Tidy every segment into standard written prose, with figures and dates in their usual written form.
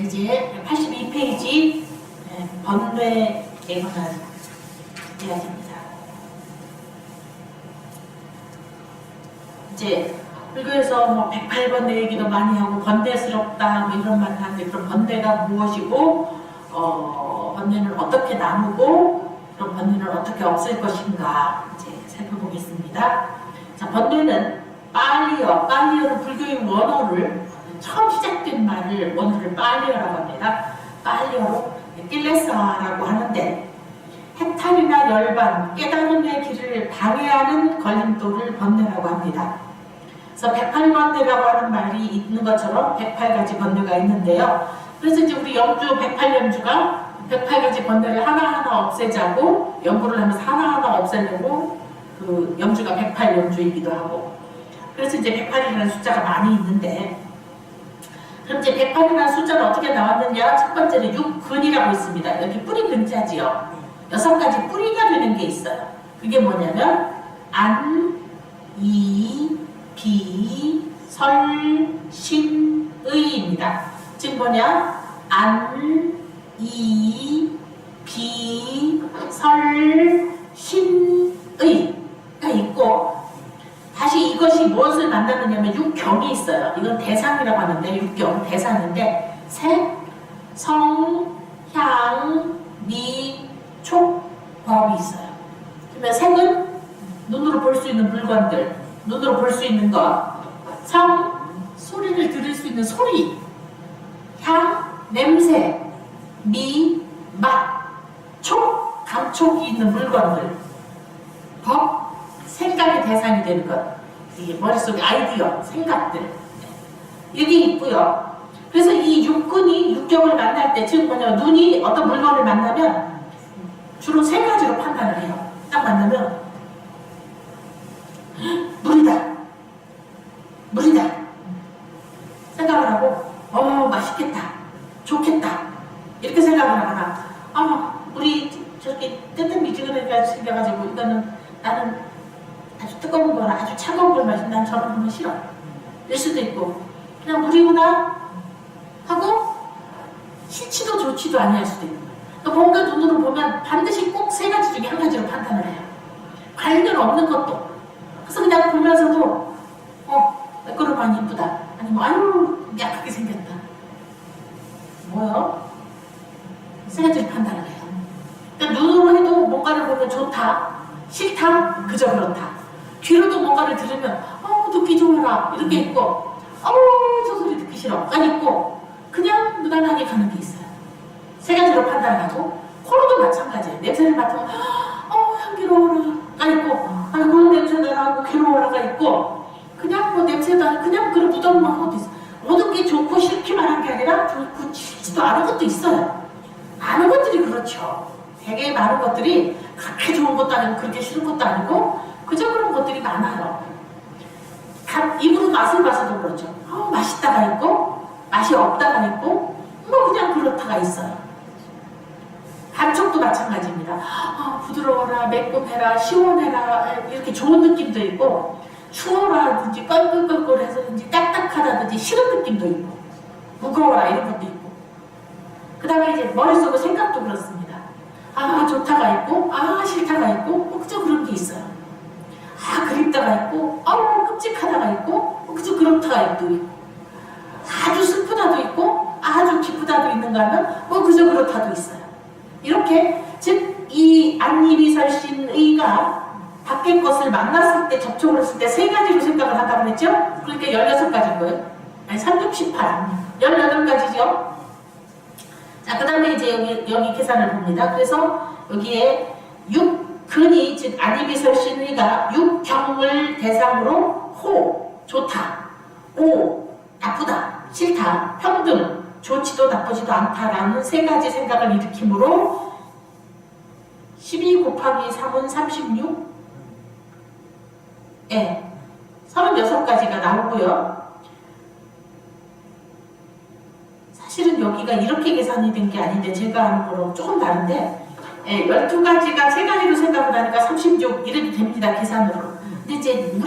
이제 82페이지 번뇌에 관한 이야기입니다. 이제 불교에서 뭐 108번뇌 얘기도 많이 하고 번뇌스럽다 뭐 이런 말 하는데, 그럼 번뇌가 무엇이고 번뇌는 어떻게 나누고 그럼 번뇌는 어떻게 없앨 것인가 이제 살펴보겠습니다. 자, 번뇌는 빨리어는 불교의 원어를 처음 시작된 말을 원어를 빨리어라고 합니다. 빨리어로 낄레사라고 하는데, 해탈이나 열반, 깨달음의 길을 방해하는 걸림돌을 번뇌라고 합니다. 그래서 108번뇌라고 하는 말이 있는 것처럼 108가지 번뇌가 있는데요. 그래서 이제 우리 영주 108연주가 108가지 번뇌를 하나하나 없애자고 연구를 하면서 하나하나 없애려고 그 연주가 108연주이기도 하고, 그래서 이제 108이라는 숫자가 많이 있는데, 그럼 이제 108이라는 숫자는 어떻게 나왔느냐? 첫 번째는 육근이라고 있습니다. 여기 뿌리 근자지요. 6가지 뿌리가 되는 게 있어요. 그게 뭐냐면 안, 이, 비, 설, 신, 의입니다. 즉 뭐냐? 안, 이, 비, 설, 신, 의가 있고, 다시 이것이 무엇을 만나느냐면 육경이 있어요. 이건 대상이라고 하는데, 육경, 대상인데 색, 성, 향, 미, 촉, 법이 있어요. 그러면 색은 눈으로 볼 수 있는 물건들, 눈으로 볼 수 있는 것, 성, 소리를 들을 수 있는 소리, 향, 냄새, 미, 맛, 촉, 감촉이 있는 물건들, 법, 생각의 대상이 되는 것, 이게 머릿속에 아이디어, 생각들 여기 있고요. 그래서 이 육근이 육경을 만날 때, 즉 뭐냐, 눈이 어떤 물건을 만나면 주로 3가지로 판단을 해요. 딱 만나면 물이다 생각을 하고, 맛있겠다, 좋겠다 이렇게 생각을 하거나, 물이 저렇게 뜨뜻미지근하게 생겨가지고 이거는 나는 아주 뜨거운 거나 아주 차가운 걸 마시면 난 저런 거는 싫어 이럴 수도 있고, 그냥 물이구나 하고 싫지도 좋지도 아니할 수도 있는 거예요. 그러니까 뭔가 눈으로 보면 반드시 꼭 3가지 중에 1가지로 판단을 해요. 관련 없는 것도. 그래서 그냥 보면서도 내 거는 많이 이쁘다, 아니면 아유 약하게 생겼다, 뭐요? 3가지로 판단을 해요. 그러니까 눈으로 해도 뭔가를 보면 좋다, 싫다, 그저 그렇다. 귀로도 뭔가를 들으면 듣기 좋아라 이렇게 있고, 저 소리 듣기 싫어가 있고, 그냥 무난하게 가는 게 있어요. 3가지로 판단을 하고, 코로도 마찬가지예요. 냄새를 맡으면 향기로워라가 있고, 그런 냄새나라 하고 괴로워라가 있고, 그냥 뭐 냄새도 아니고 그냥 그런 무덤만 것도 있어요. 모든 게 좋고 싫기만 한 게 아니라 좋고 싫지도 않은 것도 있어요. 많은 것들이 그렇죠. 되게 많은 것들이 그렇게 좋은 것도 아니고 그렇게 싫은 것도 아니고 그저 그런 것들이 많아요. 입으로 맛을 봐서도 그렇죠. 맛있다가 있고 맛이 없다가 있고 뭐 그냥 그렇다가 있어요. 감촉도 마찬가지입니다. 부드러워라, 매콤해라, 시원해라 이렇게 좋은 느낌도 있고, 추워라든지 껄끌껄끌해서든지 딱딱하다든지 싫은 느낌도 있고, 무거워라 이런 것도 있고, 그 다음에 이제 머릿속의 생각도 그렇습니다. 좋다가 있고, 싫다가 있고, 그저 그런 게 있어요. 그립다가 있고, 끔찍하다가 있고, 그저 그렇다가 있고, 아주 슬프다도 있고, 아주 기쁘다도 있는가 하면, 그저 그렇다도 있어요. 이렇게, 즉, 이 안이비설신의가 밖의 것을 만났을 때, 접촉을 했을 때 3가지로 생각을 한다고 했죠? 그러니까 16가지인 거예요. 아니, 3, 6, 18. 18가지죠? 자, 그 다음에 이제 여기 계산을 봅니다. 그래서 여기에 육근이, 즉 안이비설신의가 육경을 대상으로 호, 좋다, 오, 나쁘다, 싫다, 평등, 좋지도 나쁘지도 않다라는 3가지 생각을 일으키므로 12 곱하기 3은 36? 36가지가 나오고요. 사실은 여기가 이렇게 계산이 된 게 아닌데, 제가 하는 거랑 조금 다른데, 12가지가 3가지로 생각을 하니까 36 이래도 됩니다, 계산으로. 근데 이제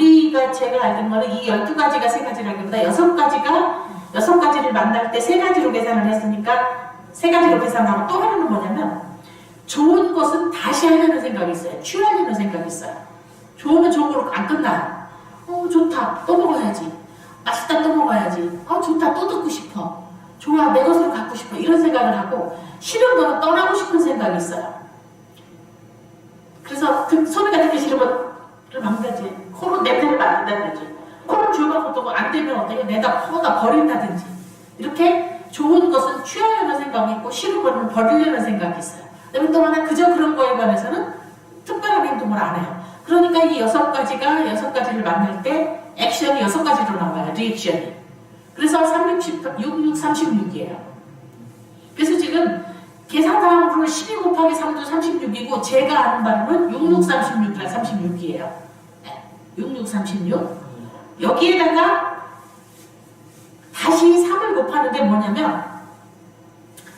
제가 알던 거는 이 12가지가 3가지라기보다 6가지가 여섯 가지를 만날 때 세 가지로 계산을 했으니까 세 가지로 계산하고 또 하나는 뭐냐면 좋은 것은 다시 하려는 생각이 있어요. 취하려는 생각이 있어요. 좋으면 좋은 거로 안 끝나요. 좋다. 또 먹어야지. 맛있다. 또 먹어야지. 좋다. 또 듣고 싶어. 좋아. 내 것으로 갖고 싶어. 이런 생각을 하고 싫은 거는 떠나고 싶은 생각이 있어요. 그래서 소리가 듣기 싫으면 막내지. 코로 냄새를 맡는다든지 코를 조여갖고 안 되면 어떻게 내다 퍼다 버린다든지 이렇게 좋은 것은 취하려는 생각이 있고 싫은 거는 버리려는 생각이 있어요. 그다음에 또 하나 그저 그런 거에 관해서는 특별한 행동을 안 해요. 그러니까 이 여섯 가지를 만날 때 액션이 여섯 가지로 나와요. 리액션이. 그래서 6636이에요. 그래서 지금 계산상으로는 12 곱하기 3도 36이고 제가 아는 바로는 6636이라 36이에요. 6636. 여기에다가 다시 3을 곱하는 게 뭐냐면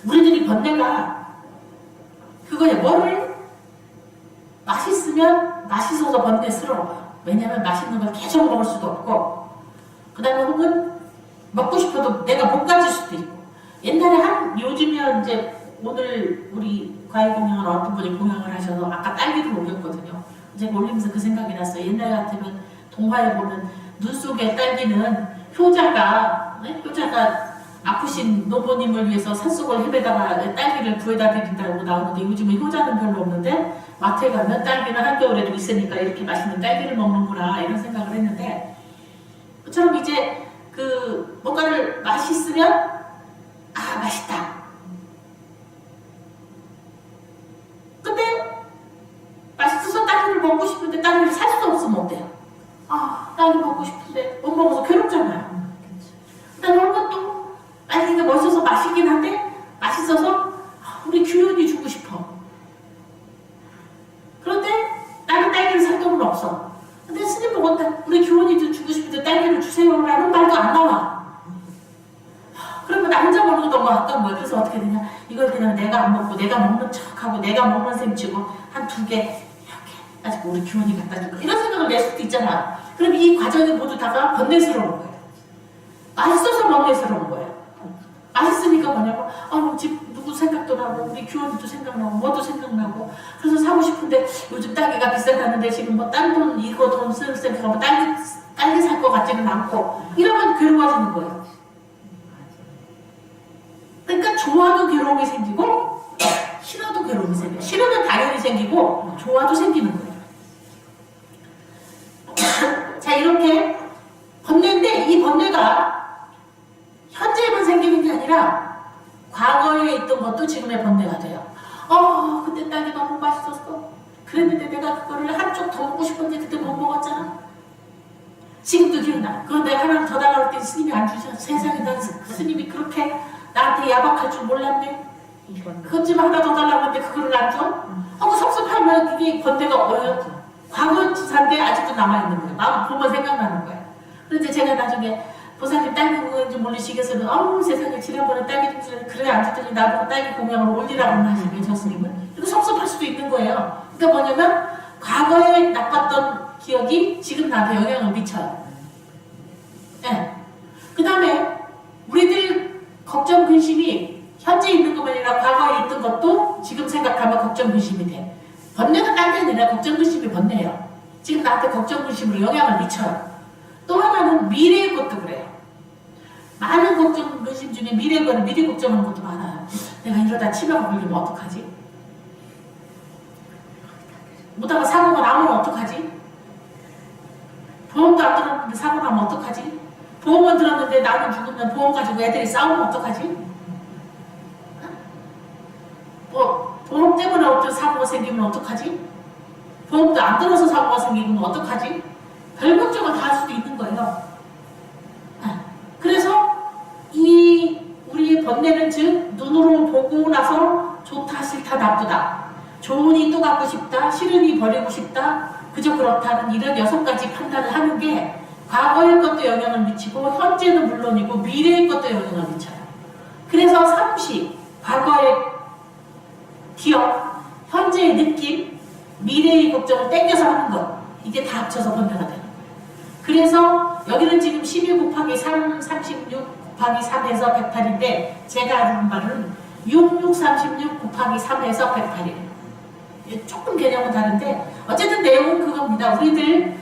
우리들이 번뇌가 그거에 뭐를 맛있으면 맛있어서 번뇌스러워요. 왜냐면 맛있는 걸 계속 먹을 수도 없고 그 다음에 혹은 먹고 싶어도 내가 못 가질 수도 있고 옛날에 요즘이야 이제 오늘 우리 과일 공양을 어떤 분이 공양을 하셔서 아까 딸기를 올렸거든요. 제가 올리면서 그 생각이 났어요. 옛날 같으면 동화에 보면 눈 속의 딸기는 효자가 아프신 노부님을 위해서 산속을 헤매다가 딸기를 구해다 드린다고 나오는데 요즘은 효자는 별로 없는데 마트에 가면 딸기는 한겨울에도 있으니까 이렇게 맛있는 딸기를 먹는구나 이런 생각을 했는데 그처럼 이제 뭔가를 맛있으면 맛있다. 근데 맛있어서 딸기를 먹고 싶은데 딸기를 살 수 없으면 어때요? 딸기 먹고 싶은데 못 먹어서 괴롭잖아요. 그다음에 얼마 또 딸기가 멋있어서 맛있긴 한데 맛있어서 우리 규현이 주고 싶어. 그런데 나는 딸기를 살 돈은 없어. 근데 스님 보고 우리 규현이도 주고 싶은데 딸기를 주세요라는 말도 안 나와. 그러면 나 혼자 먹는 거 너무 아까운 거야. 그래서 어떻게 되냐? 이걸 그냥 내가 안 먹고 내가 먹는 척하고 내가 먹는 셈 치고 한 2개 이렇게 가지고 우리 규현이 갖다 줄까 이런 생각을 낼 수도 있잖아. 그럼 이 과정이 모두 다가 번뇌스러운 거예요. 맛있어서 번뇌스러운 거예요. 맛있으니까 뭐냐고 집 누구 생각도 나고 우리 규현이도 생각나고 뭐도 생각나고 그래서 사고 싶은데 요즘 딸기가 비싸다는데 지금 뭐 딴 돈 이거 돈 쓸 생각하면 딸기 살 것 같지는 않고 이러면 괴로워지는 거예요. 그러니까 좋아도 괴로움이 생기고 싫어도 괴로움이 생겨요. 싫으면 당연히 생기고 좋아도 생기는 거예요. 자 이렇게 번뇌인데 이 번뇌가 현재에만 생기는 게 아니라 과거에 있던 것도 지금의 번뇌가 돼요. 그때 딸기 너무 맛있었어. 그랬는데 내가 그거를 한쪽 더 먹고 싶은데 그때 못 먹었잖아. 지금도 기억나. 그걸 내가 하나 더 달라고 했더니 스님이 안 주셔. 세상에 난 스님이 그렇게 나한테 야박할 줄 몰랐네. 그것 좀 하나 더 달라고 했는데 그거를 안 줘? 하고 섭섭하면 그게 번뇌가 과거 지사인데 아직도 남아있는 거예요. 마음 보면 생각나는 거예요. 그런데 제가 나중에 보살님 딸기 공양인지 몰리시겠어요. 세상에 지난번에 딸기 좀 그래 안 주더니 나보고 딸기 공양을 올리라고 하시네 저 스님은. 이거 섭섭할 수도 있는 거예요. 그러니까 뭐냐면 과거에 나빴던 기억이 지금 나한테 영향을 미쳐요. 네. 그 다음에 우리들 걱정 근심이 현재 있는 것만 아니라 과거에 있던 것도 지금 생각하면 걱정 근심이 돼. 번뇌가 딴 게 아니라 걱정 근심이 번뇌예요. 지금 나한테 걱정 근심으로 영향을 미쳐요. 또 하나는 미래의 것도 그래요. 많은 걱정 근심 중에 미래의 거는 미래 걱정하는 것도 많아요. 내가 이러다 치매가 걸리면 어떡하지? 못하고 사고가 나면 어떡하지? 보험도 안 들었는데 사고 나면 어떡하지? 보험은 들었는데 나는 죽으면 보험 가지고 애들이 싸우면 어떡하지? 보험 때문에 어떤 사고가 생기면 어떡하지? 보험도 안 들어서 사고가 생기면 어떡하지? 별 걱정을 다 할 수도 있는 거예요. 그래서 우리의 번뇌는 즉 눈으로 보고 나서 좋다 싫다 나쁘다 좋으니 또 갖고 싶다 싫으니 버리고 싶다 그저 그렇다는 이런 6가지 판단을 하는 게 과거의 것도 영향을 미치고 현재는 물론이고 미래의 것도 영향을 미쳐요. 그래서 상식, 과거의 기억, 현재의 느낌, 미래의 걱정을 땡겨서 하는 것 이게 다 합쳐서 번뇌가 되는 거예요. 그래서 여기는 지금 12 곱하기 3, 36 곱하기 3에서 108인데 제가 아는 말은 6636 곱하기 3에서 108이에요. 조금 개념은 다른데 어쨌든 내용은 그겁니다. 우리들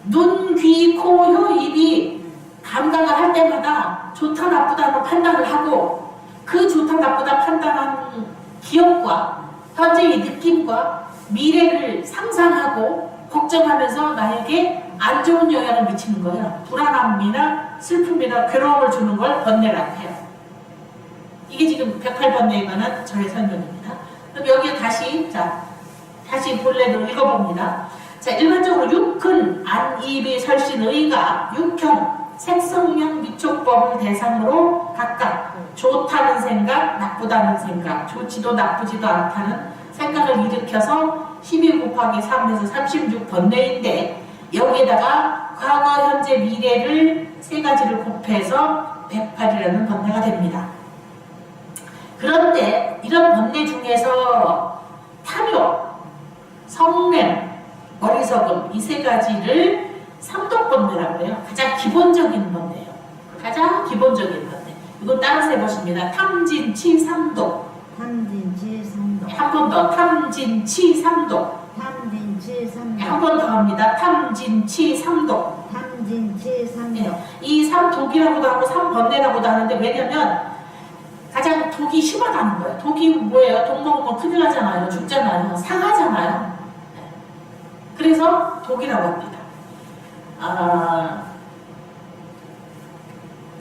눈, 귀, 코, 혀, 입이 감각을 할 때마다 좋다 나쁘다로 판단을 하고 그 좋다 나쁘다 판단한 기억과 현재의 느낌과 미래를 상상하고 걱정하면서 나에게 안 좋은 영향을 미치는 거예요. 불안함이나 슬픔이나 괴로움을 주는 걸 번뇌라고 해요. 이게 지금 108번뇌에 관한 저의 설명입니다. 그럼 여기에 다시 본래로 읽어봅니다. 자, 일반적으로 육근, 안, 입이, 설신, 의가 육형, 색성명, 미촉법을 대상으로 각각 좋다는 생각, 나쁘다는 생각, 좋지도 나쁘지도 않다는 생각을 일으켜서 12 곱하기 3에서 36번뇌인데 여기에다가 과거, 현재, 미래를 세 가지를 곱해서 108이라는 번뇌가 됩니다. 그런데 이런 번뇌 중에서 탐욕, 성냄, 어리석음 이 세 가지를 삼독번뇌라고 해요. 가장 기본적인 번뇌예요. 가장 기본적인 번뇌. 이거 따라서 해보십니다. 탐진치 삼독. 탐진치 삼독. 한 번 더. 탐진치 삼독. 탐진치 삼독. 한 번 더 합니다. 탐진치 삼독. 탐진치 삼독. 네. 이 삼독이라고도 하고 삼번뇌라고도 하는데 왜냐면 가장 독이 심하다는 거예요. 독이 뭐예요? 독 먹으면 큰일 나잖아요. 죽잖아요. 상하잖아요. 네. 그래서 독이라고 합니다.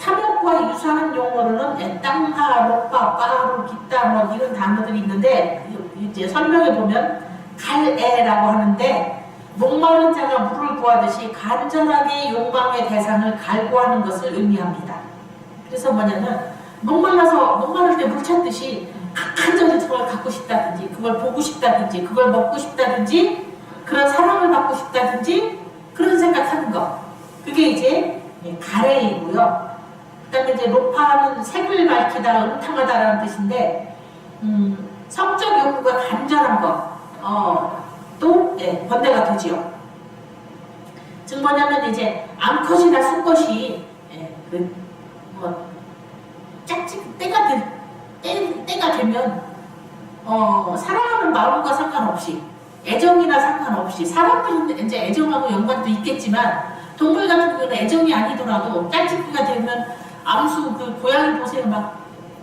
탐욕과 유사한 용어로는 땅하, 록바, 빠루, 기타 뭐 이런 단어들이 있는데 이제 설명해 보면 갈애라고 하는데 목마른 자가 물을 구하듯이 간절하게 욕망의 대상을 갈구하는 것을 의미합니다. 그래서 뭐냐면 목마를 때 물 찾듯이 간절히 그걸 갖고 싶다든지 그걸 보고 싶다든지 그걸 먹고 싶다든지 그런 사랑을 받고 싶다든지 그런 생각하는 거 그게 이제 가래이고요. 그 다음에 이제 로파는 색을 밝히다, 음탕하다라는 뜻인데 성적 욕구가 간절한 또 번뇌가 되지요. 즉 뭐냐면 이제 암컷이나 수컷이 때가 되면 사랑하는 마음과 상관없이 애정이나 상관없이 사람들은 이제 애정하고 연관도 있겠지만 동물 같은 경우는 애정이 아니더라도 짝짓기가 되면 암수 그 고양이 보세요 막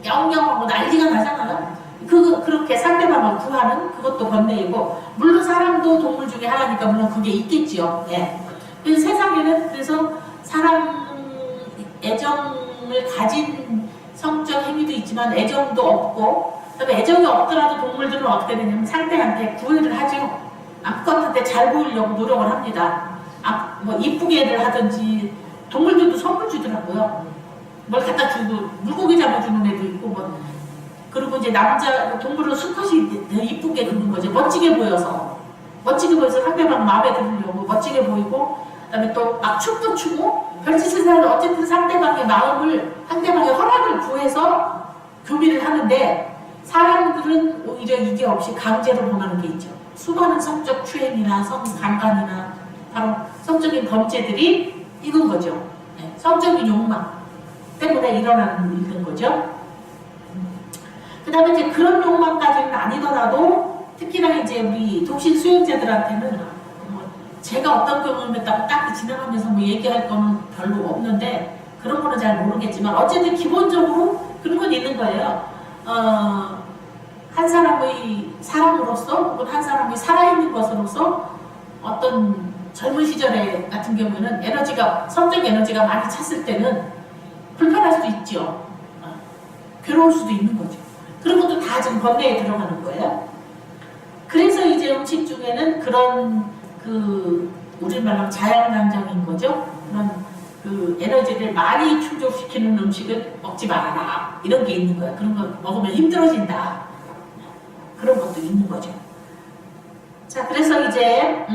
야옹야옹하고 난리가 나잖아요. 그렇게 상대방을 구하는 그것도 번뇌이고 물론 사람도 동물 중에 하나니까 물론 그게 있겠지요. 예. 그래서 세상에는 그래서 사랑 애정을 가진 성적 행위도 있지만 애정도 없고 그다음에 애정이 없더라도 동물들은 어떻게 되냐면 상대한테 구애를 하죠. 암컷한테 잘 보이려고 노력을 합니다. 뭐 이쁘게 애를 하든지 동물들도 선물 주더라고요. 뭘 갖다 주고 물고기 잡아주는 애도 있고 뭐 그리고 이제 동물은 수컷이 이쁘게 그런 거죠. 멋지게 보여서 상대방 마음에 들으려고 멋지게 보이고 그다음에 또 막 춤도 추고 별짓을 해서 어쨌든 상대방의 허락을 구해서 교미를 하는데 사람들은 오히려 이게 없이 강제로 범하는 게 있죠. 수많은 성적 추행이나 성강간이나 바로 성적인 범죄들이 이건 거죠. 성적인 욕망 때문에 일어나는 일인 거죠. 그 다음에 이제 그런 욕망까지는 아니더라도 특히나 이제 우리 독신 수용자들한테는 제가 어떤 경험을 했다고 딱 지나가면서 뭐 얘기할 거는 별로 없는데 그런 거는 잘 모르겠지만 어쨌든 기본적으로 그런 건 있는 거예요. 한 사람의 사람으로서 혹은 한 사람이 살아있는 것으로서 어떤 젊은 시절에 같은 경우에는 성적 에너지가 많이 찼을 때는 불편할 수도 있죠. 괴로울 수도 있는 거죠. 그런 것도 다 지금 번뇌에 들어가는 거예요. 그래서 이제 음식 중에는 그런 우리말로 자양강장인 거죠. 그런 에너지를 많이 충족시키는 음식을 먹지 말아라. 이런 게 있는 거예요. 그런 거 먹으면 힘들어진다. 그런 것도 있는 거죠. 자, 그래서 이제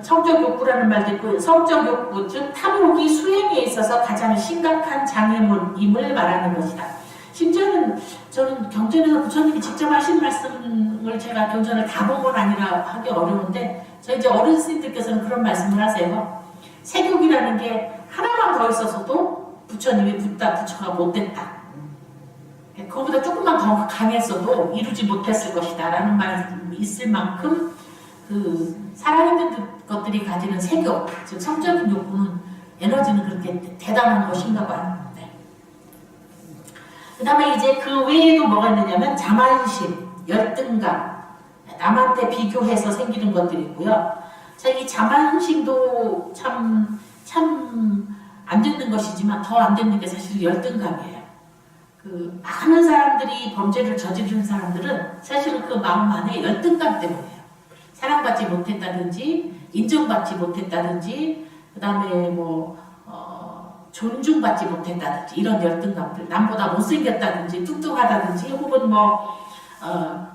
성적 욕구라는 말도 있고 성적 욕구, 즉 탐욕이 수행에 있어서 가장 심각한 장애물임을 말하는 것이다. 심지어는 저는 경전에서 부처님이 직접 하신 말씀을 제가 경전을 다 본 건 아니라 하기 어려운데 저희 이제 어르신들께서는 그런 말씀을 하세요. 세욕이라는 게 하나만 더 있어서도 부처님이 부처가 못됐다. 그거보다 조금만 더 강했어도 이루지 못했을 것이다 라는 말이 있을 만큼 그 살아있는 것들이 가지는 세교, 즉 성적인 욕구는 에너지는 그렇게 대단한 것인가 봐요. 네. 그 다음에 이제 그 외에도 뭐가 있느냐면 자만심, 열등감, 남한테 비교해서 생기는 것들이고요. 자, 이 자만심도 참 안 되는 것이지만 더 안 되는 게 사실 열등감이에요. 그 많은 사람들이 범죄를 저지르는 사람들은 사실은 그 마음 안에 열등감 때문이에요. 사랑받지 못했다든지 인정받지 못했다든지 그 다음에 뭐 존중받지 못했다든지 이런 열등감들, 남보다 못생겼다든지 뚱뚱하다든지 혹은 뭐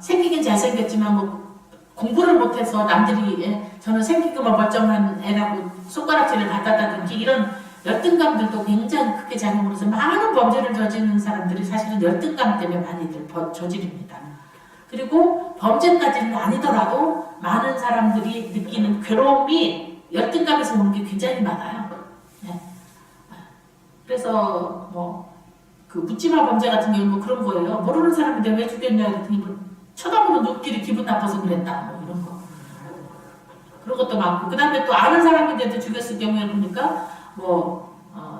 생기긴 잘생겼지만 뭐 공부를 못해서 남들이 저는 생기기만 멀쩡한 애라고 손가락질을 받았다든지 이런 열등감들도 굉장히 크게 작용을 해서 많은 범죄를 저지르는 사람들이 사실은 열등감 때문에 많이들 저지릅니다. 그리고 범죄까지는 아니더라도 많은 사람들이 느끼는 괴로움이 열등감에서 오는 게 굉장히 많아요. 네. 그래서 뭐 그 묻지마 범죄 같은 경우는 뭐 그런 거예요. 모르는 사람인데 왜 죽였냐 그랬더니 뭐 쳐다보는 눈길이 기분 나빠서 그랬다 뭐 이런 거. 그런 것도 많고 그 다음에 또 아는 사람인데도 죽였을 경우에 보니까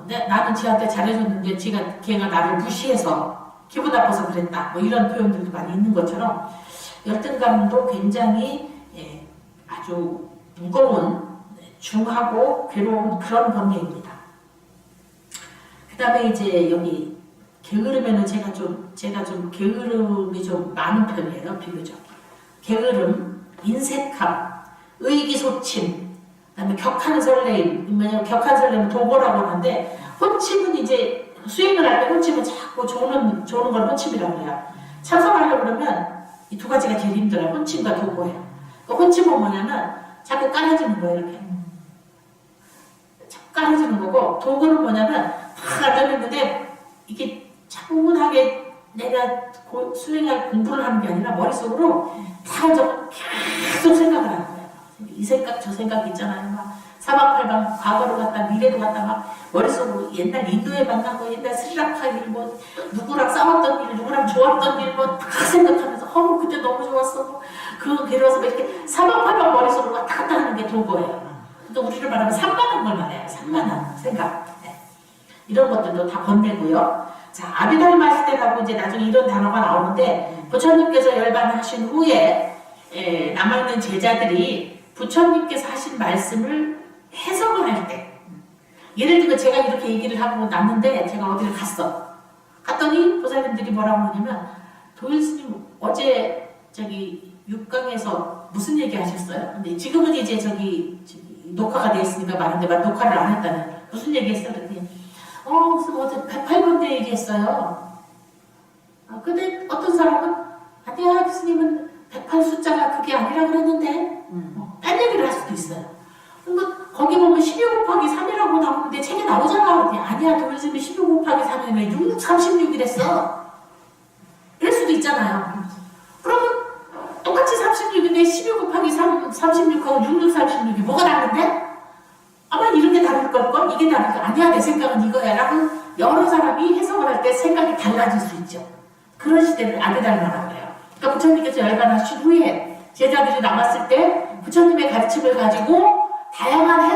나는 지한테 잘해줬는데 걔가 나를 무시해서 기분 나빠서 그랬다 뭐 이런 표현들도 많이 있는 것처럼 열등감도 굉장히 아주 무거운 중하고 괴로운 그런 번뇌입니다. 그 다음에 이제 여기 게으르면은 제가 좀 게으름이 좀 많은 편이에요. 비교적 게으름, 인색함, 의기소침, 그다음에 격한 설레임. 왜냐면 격한 설레임은 도보라고 하는데 혼침은 이제 수행을 할 때 혼침은 자꾸 조는 걸 혼침이라고 해요. 참석하려고 그러면 이 두 가지가 제일 힘들어요. 혼침과 도보예요. 그러니까 혼침은 뭐냐면 자꾸 깔아주는 거예요. 이렇게 자꾸 깔아주는 거고 도보는 뭐냐면 다 앉아있는데 이게 차분하게 내가 수행할 공부를 하는 게 아니라 머릿속으로 다 계속 생각을 하는 거예요. 이 생각 저 생각 있잖아요. 막 사방팔방 과거로 갔다 미래로 갔다 막 머릿속으로 옛날 인도에 만나고 옛날 스리랑카 일 뭐 누구랑 싸웠던 일 누구랑 좋았던 일 뭐 다 생각하면서 그때 너무 좋았어 그 괴로워서 이렇게 사방팔방 머릿속으로 왔다 갔다 하는 게 도거예요. 또 우리를 말하면 산만한 걸 말해요. 산만한 생각. 네. 이런 것들도 다 번뇌고요. 자, 아비달마시대라고 이제 나중에 이런 단어가 나오는데 부처님께서 열반하신 후에 남아있는 제자들이 부처님께서 하신 말씀을 해석을 할 때 예를 들면 제가 이렇게 얘기를 하고 났는데 제가 어디를 갔더니 보살님들이 뭐라고 하냐면 도일 스님 어제 저기 6강에서 무슨 얘기 하셨어요? 근데 지금은 이제 저기 녹화가 돼 있으니까 말인데 녹화를 안 했다는 무슨 얘기 했어요? 그랬더니 무슨 어제 108번째 얘기했어요. 근데 어떤 사람은 아니야 스님은 108 숫자가 그게 아니라 그랬는데 딴 얘기를 할 수도 있어요. 그러니까 거기 보면 12 곱하기 3이라고 나오는데 책에 나오잖아. 아니야 도일스님이 12 곱하기 3이면 6636이랬어. 이럴 수도 있잖아요. 그러면 똑같이 36인데 12 곱하기 36하고 6636이 뭐가 다른데? 아마 이런 게 다를 걸걸? 이게 다를 거 아니야 내 생각은 이거야 라고 여러 사람이 해석을 할 때 생각이 달라질 수 있죠. 그런 시대를 아비달마라고 해요. 그러니까 부처님께서 열반하신 후에 제자들이 남았을 때 부처님의 가르침을 가지고 다양한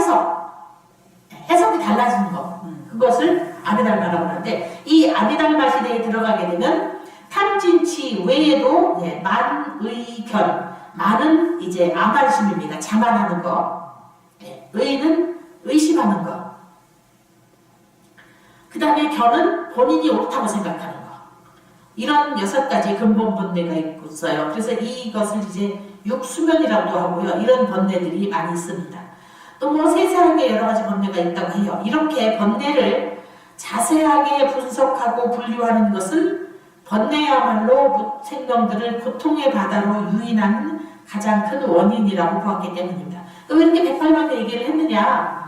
해석이 달라지는 것 그것을 아비달마라고 하는데 이 아비달마 시대에 들어가게 되면 탐진치 외에도 만의견 만은 이제 아만심입니다. 자만하는 거 의는 의심하는 거 그 다음에 견은 본인이 옳다고 생각하는 거 이런 6가지 근본 번뇌가 있어요. 그래서 이것을 이제 육수면이라고도 하고요. 이런 번뇌들이 많이 있습니다. 또 뭐 세세하게 여러 가지 번뇌가 있다고 해요. 이렇게 번뇌를 자세하게 분석하고 분류하는 것은 번뇌야말로 생명들을 고통의 바다로 유인하는 가장 큰 원인이라고 보았기 때문입니다. 왜 이렇게 108번째 얘기를 했느냐?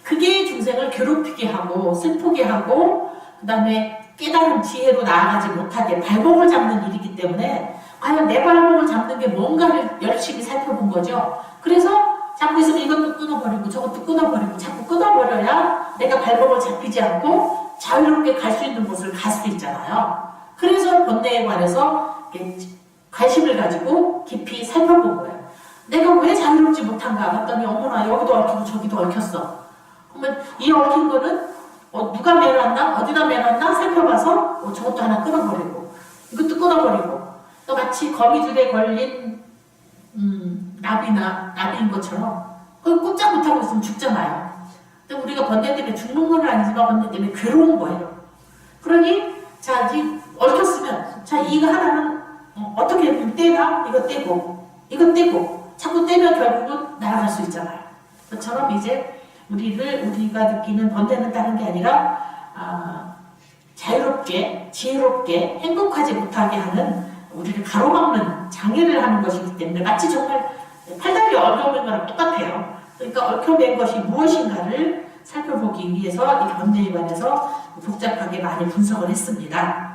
그게 중생을 괴롭히게 하고 슬프게 하고 그 다음에 깨달은 지혜로 나아가지 못하게 발목을 잡는 일이기 때문에 과연 내 발목을 잡는 게 뭔가를 열심히 살펴본 거죠. 그래서 자꾸 있으면 이것도 끊어버리고 저것도 끊어버리고 자꾸 끊어버려야 내가 발목을 잡히지 않고 자유롭게 갈 수 있는 곳을 갈 수 있잖아요. 그래서 번뇌에 관해서 관심을 가지고 깊이 살펴본 거예요. 내가 왜 자유롭지 못한가 봤더니 어머나 여기도 얽히고 저기도 얽혔어. 그러면 이 얽힌 거는 누가 매놨나? 어디다 매놨나? 살펴봐서 저것도 하나 끊어버리고 이것도 끊어버리고 또 마치 거미줄에 걸린 나비인 것처럼 그걸 꼼짝 못하고 있으면 죽잖아요. 근데 우리가 번뇌 때문에 죽는 건 아니지만 번뇌 때문에 괴로운 거예요. 그러니 자 이제 얽혔으면 자 이거 하나는 어떻게 보면 떼나? 이거 떼고 자꾸 떼면 결국은 날아갈 수 있잖아요. 그처럼 이제 우리가 느끼는 번뇌는 다른 게 아니라 자유롭게 지혜롭게 행복하지 못하게 하는 우리를 가로막는 장애를 하는 것이기 때문에 마치 정말 팔다리 얽혀맨 거랑 똑같아요. 그러니까 얽혀맨 것이 무엇인가를 살펴보기 위해서 이 번뇌에 관해서 복잡하게 많이 분석을 했습니다.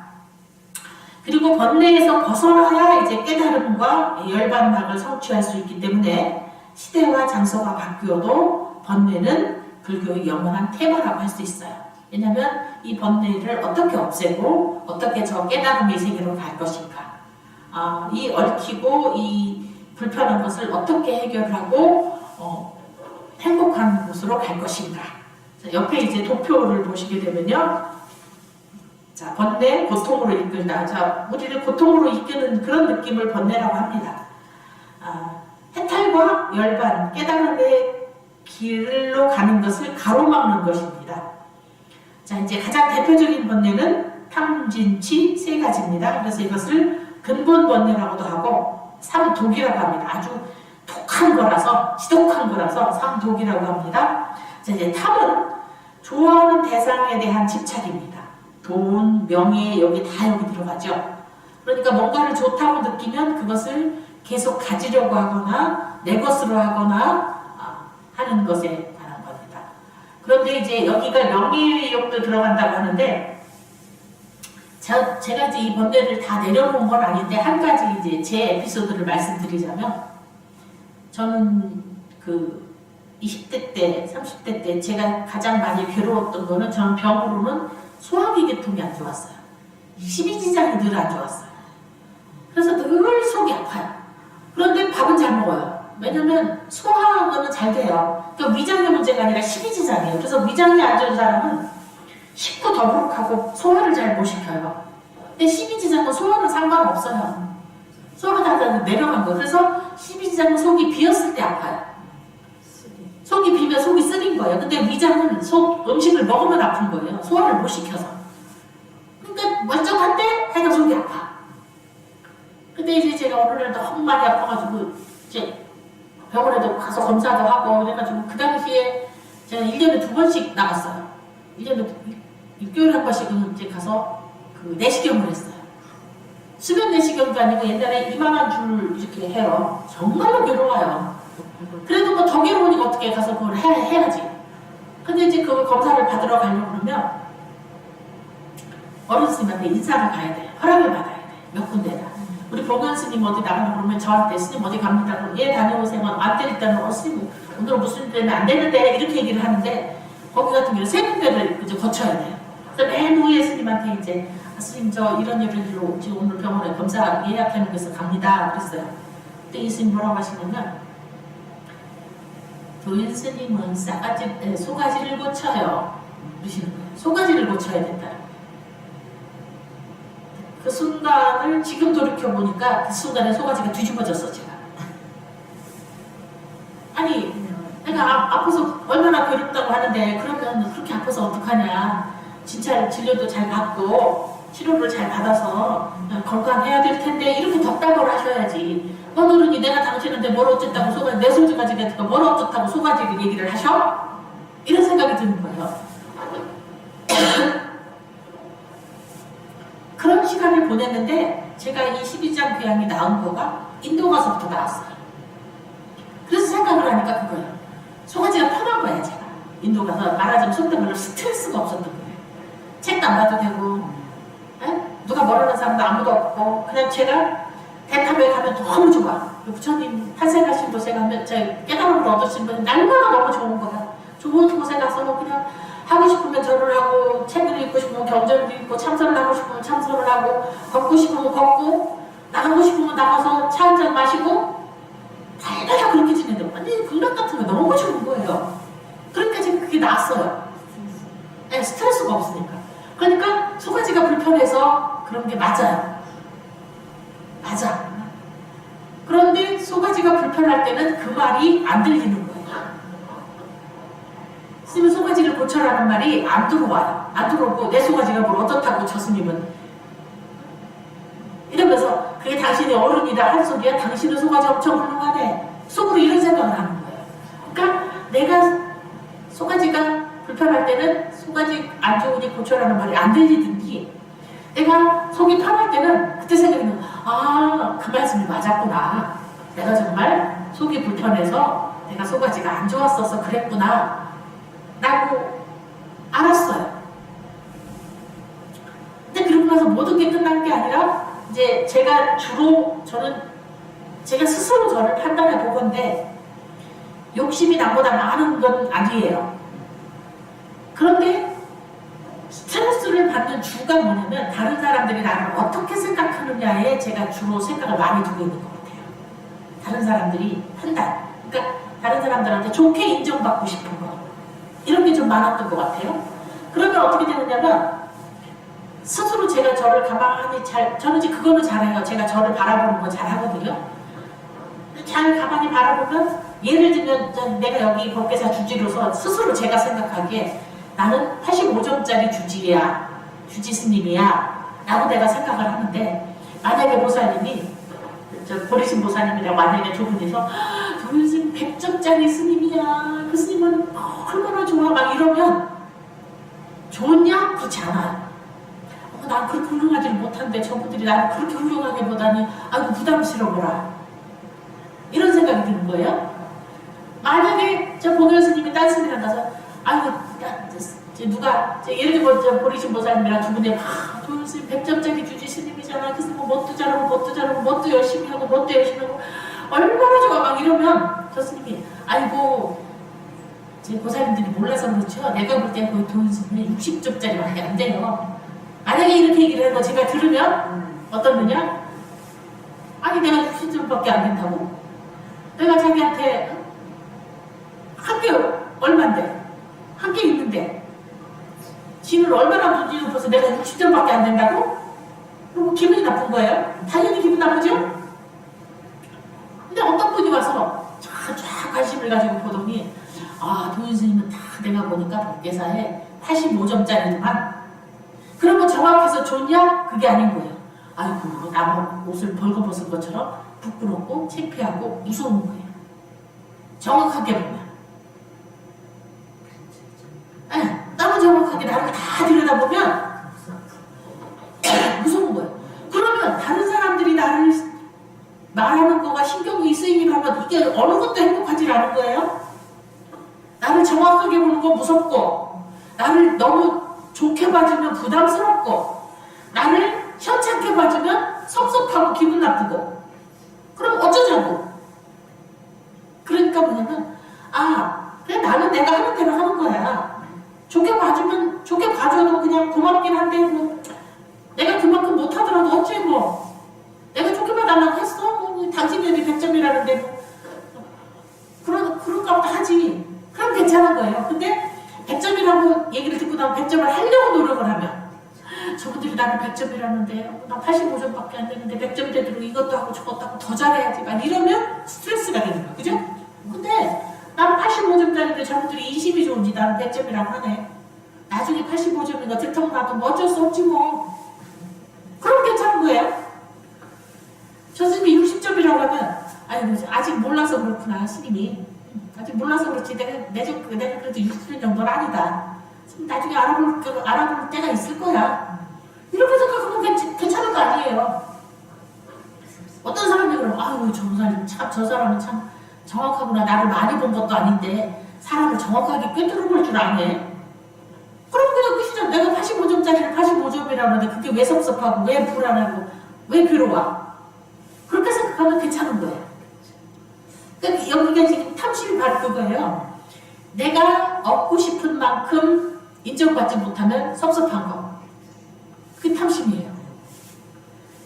그리고 번뇌에서 벗어나야 이제 깨달음과 열반막을 성취할 수 있기 때문에 시대와 장소가 바뀌어도 번뇌는 불교의 영원한 테마라고 할 수 있어요. 왜냐하면 이 번뇌를 어떻게 없애고 어떻게 저 깨달음의 세계로 갈 것인가, 이 얽히고 이 불편한 것을 어떻게 해결하고 행복한 곳으로 갈 것인가. 자, 옆에 이제 도표를 보시게 되면요. 자, 번뇌, 고통으로 이끌다. 자, 우리를 고통으로 이끄는 그런 느낌을 번뇌라고 합니다. 해탈과 열반, 깨달음의 길로 가는 것을 가로막는 것입니다. 자, 이제 가장 대표적인 번뇌는 탐진치 세 가지입니다. 그래서 이것을 근본 번뇌라고도 하고 삼독이라고 합니다. 아주 독한 거라서, 지독한 거라서 삼독이라고 합니다. 자, 이제 탐은 좋아하는 대상에 대한 집착입니다. 돈, 명예, 여기 들어가죠. 그러니까 뭔가를 좋다고 느끼면 그것을 계속 가지려고 하거나 내 것으로 하거나 하는 것에 관한 겁니다. 그런데 이제 여기가 명예욕도 들어간다고 하는데 제가 이제 이 번뇌를 다 내려놓은 건 아닌데 한 가지 이제 제 에피소드를 말씀드리자면 저는 그 20대 때, 30대 때 제가 가장 많이 괴로웠던 거는 저는 병으로는 소화기 계통이 안 좋았어요. 십이지장이 늘 안 좋았어요. 그래서 늘 속이 아파요. 그런데 밥은 잘 먹어요. 왜냐면 소화는 잘 돼요. 그러니까 위장의 문제가 아니라 십이지장이에요. 그래서 위장이 안 좋은 사람은 식후 더부룩하고 소화를 잘 못 시켜요. 근데 십이지장은 소화는 상관없어요. 소화가 다 내려간 거예요. 그래서 십이지장은 속이 비었을 때 아파요. 속이 비면 속이 쓰린 거예요. 근데 위장은 음식을 먹으면 아픈 거예요. 소화를 못 시켜서. 그러니까 멀쩡한데 하여간 속이 아파. 근데 이제 제가 어느 날 너무 많이 아파가지고 이제 병원에도 가서 검사도 하고 그래가지고 그 당시에 제가 1년에 2번씩 나갔어요. 1년에 6개월에 한 번씩은 이제 가서 그 내시경을 했어요. 수면 내시경도 아니고 옛날에 이만한 줄 이렇게 해요. 정말로 괴로워요. 그래도 뭐 더 괴로우니까 어떻게 가서 그걸 해야지. 근데 이제 그 검사를 받으러 가려고 그러면 어른 스님한테 인사를 가야 돼요. 허락을 받아야 돼요. 몇 군데다. 우리 보건 스님 어디 나가려고 그러면 저한테 스님 어디 갑니다. 그럼 예 다녀오세요. 안 되겠다면 스님 오늘 무슨 일 때문에 안 되는데 이렇게 얘기를 하는데 거기 같은 경우는 세 군데를 이제 거쳐야 돼요. 그래서 맨 위에 스님한테 이제 스님 저 이런 일로 지금 오늘 병원에 검사 예약해 놓고서 갑니다. 그랬어요. 그때 이 스님 뭐라고 하시냐면 도인 스님은 소가지를 고쳐요. 그러시는 거예요. 소가지를 고쳐야 된다. 그 순간을 지금 돌이켜보니까 그 순간에 소가지가 뒤집어졌어, 제가. 아니, 내가 아파서 얼마나 괴롭다고 하는데 그러면 그렇게 아파서 어떡하냐. 진짜 진료도 잘 받고 치료를 잘 받아서 건강해야 될 텐데 이렇게 덕담을 하셔야지. 어른이 내가 당신한테 뭘 어쨌다고 소가지, 내 소가지가 뭘 어떻다고 소가지를 얘기를 하셔? 이런 생각이 드는 거예요. 그런 시간을 보냈는데 제가 이 12장 교양이 나온 거가 인도 가서부터 나왔어요. 그래서 생각을 하니까 그거예요. 소가지가 편한 거야 제가. 인도 가서 말하자면 속된 말로 스트레스가 없었던 거예요. 책도 안 봐도 되고 누가 모르는 사람도 아무도 없고 그냥 제가 대탑에 가면 너무 좋아. 부처님 탄생하신 곳에 가면 제 깨달음을 얻으신 분이 날마다 너무 좋은 거야. 좋은 곳에 가서 그냥 하고 싶으면 절을 하고, 책을 읽고 싶으면 경전을 읽고, 참선을 하고 싶으면 참선을 하고, 걷고 싶으면 걷고, 나가고 싶으면 나가서 차 한잔 마시고, 달달달 그렇게 지내는데 완전히 극락 같은 거 너무 좋은 거예요. 그러니까 지금 그게 나았어요. 네, 스트레스가 없으니까. 그러니까 소가지가 불편해서 그런 게 맞아요. 맞아. 그런데 소가지가 불편할 때는 그 말이 안 들리는 거예요. 스님은 소가지를 고쳐라는 말이 안 들어와요. 안 들어오고 내 소가지가 뭘 어떻다고 저 스님은 이러면서 그게 당신이 어른이다 할 소리야. 당신은 소가지 엄청 훌륭하네. 속으로 이런 생각을 하는 거예요. 그러니까 내가 소가지가 불편할 때는 소가지 안 좋으니 고쳐라는 말이 안 들리든지, 내가 속이 편할 때는 그때 생각하면 그 말씀이 맞았구나. 내가 정말 속이 불편해서 내가 소가지가 안 좋았어서 그랬구나 라고 알았어요. 근데 그러고 나서 모든 게 끝난 게 아니라 이제 제가 제가 스스로 저를 판단해 보건데 욕심이 나보다 많은 건 아니에요. 그런데 스트레스를 받는 주가 뭐냐면 다른 사람들이 나를 어떻게 생각하느냐에 제가 주로 생각을 많이 두고 있는 것 같아요. 다른 사람들이 판단. 그러니까 다른 사람들한테 좋게 인정받고 싶은 거. 이런 게 좀 많았던 것 같아요. 그러면 어떻게 되느냐면 스스로 제가 저를 가만히 저는 이제 그거는 잘해요. 제가 저를 바라보는 거 잘하거든요. 잘 가만히 바라보면 예를 들면 내가 여기 법계사 주지로서 스스로 제가 생각하기에 나는 85점짜리 주지야, 주지 스님이야 라고 내가 생각을 하는데, 만약에 보살님이 보리신 보살님이랑 만약에 두 분이서 도윤스님 100점짜리 스님이야, 그 스님은 얼마나 좋아 막 이러면 좋냐? 그렇지 않아요. 난 그렇게 훌륭하지를 못한데 저분들이 나를 그렇게 훌륭하게 보다니 아이고 부담스러워라, 이런 생각이 드는 거예요. 만약에 저 보경 스님이 딴 스님이랑 가서 아이고 누가 예를 들면 보리신 보살님이랑 두 분이 도윤 스님 100점짜리 주지 스님이잖아. 그 스님 뭣도 잘하고 뭣도 잘하고 뭣도 열심히 하고 뭣도 열심히 하고 얼마나 좋아 막 이러면 저 스님이 아이고 제 보살님들이 몰라서 그렇죠. 내가 볼 때 거의 도윤 스님이 60점짜리밖에 안 돼요. 만약에 이렇게 얘기를 해서 제가 들으면 어떻느냐? 아니 내가 60점밖에 안 된다고? 내가 자기한테 한 개 얼만데? 한 개 있는데 지는 얼마나 문제 높아서 내가 60점밖에 안 된다고? 그럼 기분이 나쁜 거예요? 당연히 기분 나쁘죠? 근데 어떤 분이 와서 쫙 관심을 가지고 보더니 도윤 스님은 다 내가 보니까 법계사에 85점짜리지만 그러면 정확해서 좋냐? 그게 아닌 거예요. 아이고 나무 옷을 벌거벗은 것처럼 부끄럽고 창피하고 무서운 거예요. 정확하게 보면. 너무 정확하게 나를 다 들여다보면 무서운 거예요. 그러면 다른 사람들이 나를 말하는 거가 신경이 쓰이긴 하면 이게 어느 것도 행복하지 않은 거예요. 나를 정확하게 보는 거 무섭고, 나를 너무 좋게 봐주면 부담스럽고, 나를 현찮게 봐주면 섭섭하고 기분 나쁘고, 그럼 어쩌자고. 그러니까 뭐냐면 그냥 나는 내가 하는 대로 하는 거야. 좋게 봐주면 좋게 봐줘도 그냥 고맙긴 한데 뭐 내가 그만큼 못하더라도 어째 뭐 내가 좋게 봐달라고 했어? 뭐 당신들이 100점이라는데 뭐 그런가 보다 하지. 그럼 괜찮은 거예요. 근데 100점이라고 얘기를 듣고 나면 100점을 하려고 노력을 하면 저분들이 나는 100점이라는데 나 85점밖에 안 되는데 100점 되도록 이것도 하고 저것도 하고 더 잘해야지 막 이러면 스트레스가 되는 거야. 그죠? 근데 나는 85점짜리인데 저분들이 인심이 좋은지 나는 100점이라고 하네. 나중에 85점인가 들통나도 뭐 어쩔 수 없지 뭐. 그럼 괜찮은 거예요. 저 스님이 60점이라고 하면 아이고 아직 몰라서 그렇구나 스님이. 아직 몰라서 그렇지 내가 그래도 60점 정도는 아니다. 나중에 알아볼 때가 있을 거야. 이렇게 생각하면 괜찮은 거 아니에요. 어떤 사람이 그러면 아유 저 사람은 참 정확하구나. 나를 많이 본 것도 아닌데 사람을 정확하게 꿰뚫어 볼 줄 아네. 그럼 그냥 끝이죠. 내가 85점짜리를 85점이라는데 그게 왜 섭섭하고 왜 불안하고 왜 괴로워. 그렇게 생각하면 괜찮은 거예요. 그러니까 여기가 지금 탐심이 바로 그거예요. 내가 얻고 싶은 만큼 인정받지 못하면 섭섭한 거. 그게 탐심이에요.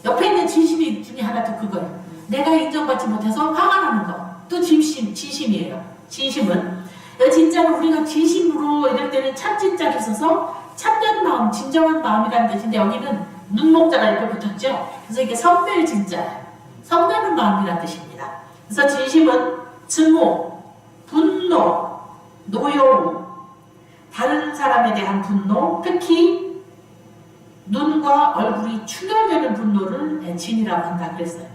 옆에 있는 진심이 중에 하나도 그거예요. 내가 인정받지 못해서 화가 나는 거. 또 진심이에요. 진심은 진짜로 우리가 진심으로 이럴 때는 참진자가 있어서 참된 마음, 진정한 마음이라는 뜻인데 여기는 눈목자가 이렇게 붙었죠. 그래서 이게 선멸진자예요. 성나는 마음이라는 뜻입니다. 그래서 진심은 증오, 분노, 노여움, 다른 사람에 대한 분노, 특히 눈과 얼굴이 충혈되는 분노를 진이라고 한다 그랬어요.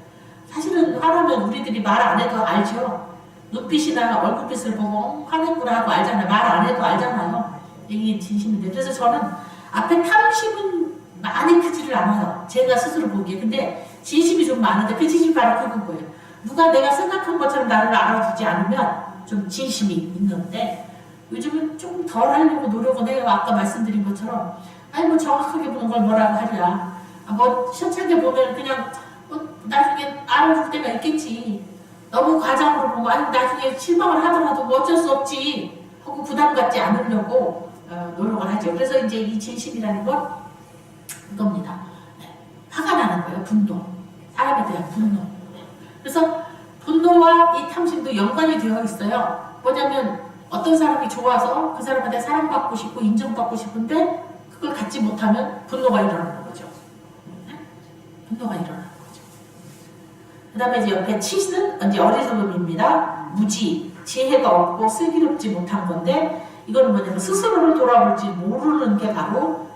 사실은 화나면 우리들이 말 안 해도 알죠. 눈빛이나 얼굴빛을 보고 화냈구나 하고 알잖아요. 말 안 해도 알잖아요. 이게 진심인데. 그래서 저는 앞에 탐심은 많이 크지를 않아요. 제가 스스로 보기에. 근데 진심이 좀 많은데 그 진심이 바로 그거예요. 누가 내가 생각한 것처럼 나를 알아주지 않으면 좀 진심이 있는데 요즘은 좀 덜 하려고 노력은 해요. 아까 말씀드린 것처럼 아니 뭐 정확하게 보는 걸 뭐라고 하랴. 뭐 시원찮게 보면 그냥 나중에 알아줄 때가 있겠지. 너무 과장으로 보면 아니 나중에 실망을 하더라도 뭐 어쩔 수 없지 하고 부담 갖지 않으려고 노력을 하죠. 그래서 이제 이 진심이라는 건 이겁니다. 화가 나는 거예요. 분노. 사람에 대한 분노. 그래서 분노와 이 탐심도 연관이 되어 있어요. 뭐냐면 어떤 사람이 좋아서 그 사람한테 사랑받고 싶고 인정받고 싶은데 그걸 갖지 못하면 분노가 일어나는 거죠. 분노가 일어나는 거죠. 그 다음에 이제 옆에 치는 이제 어리석음입니다. 무지, 지혜가 없고 슬기롭지 못한 건데 이거는 뭐냐면 스스로를 돌아볼지 모르는 게 바로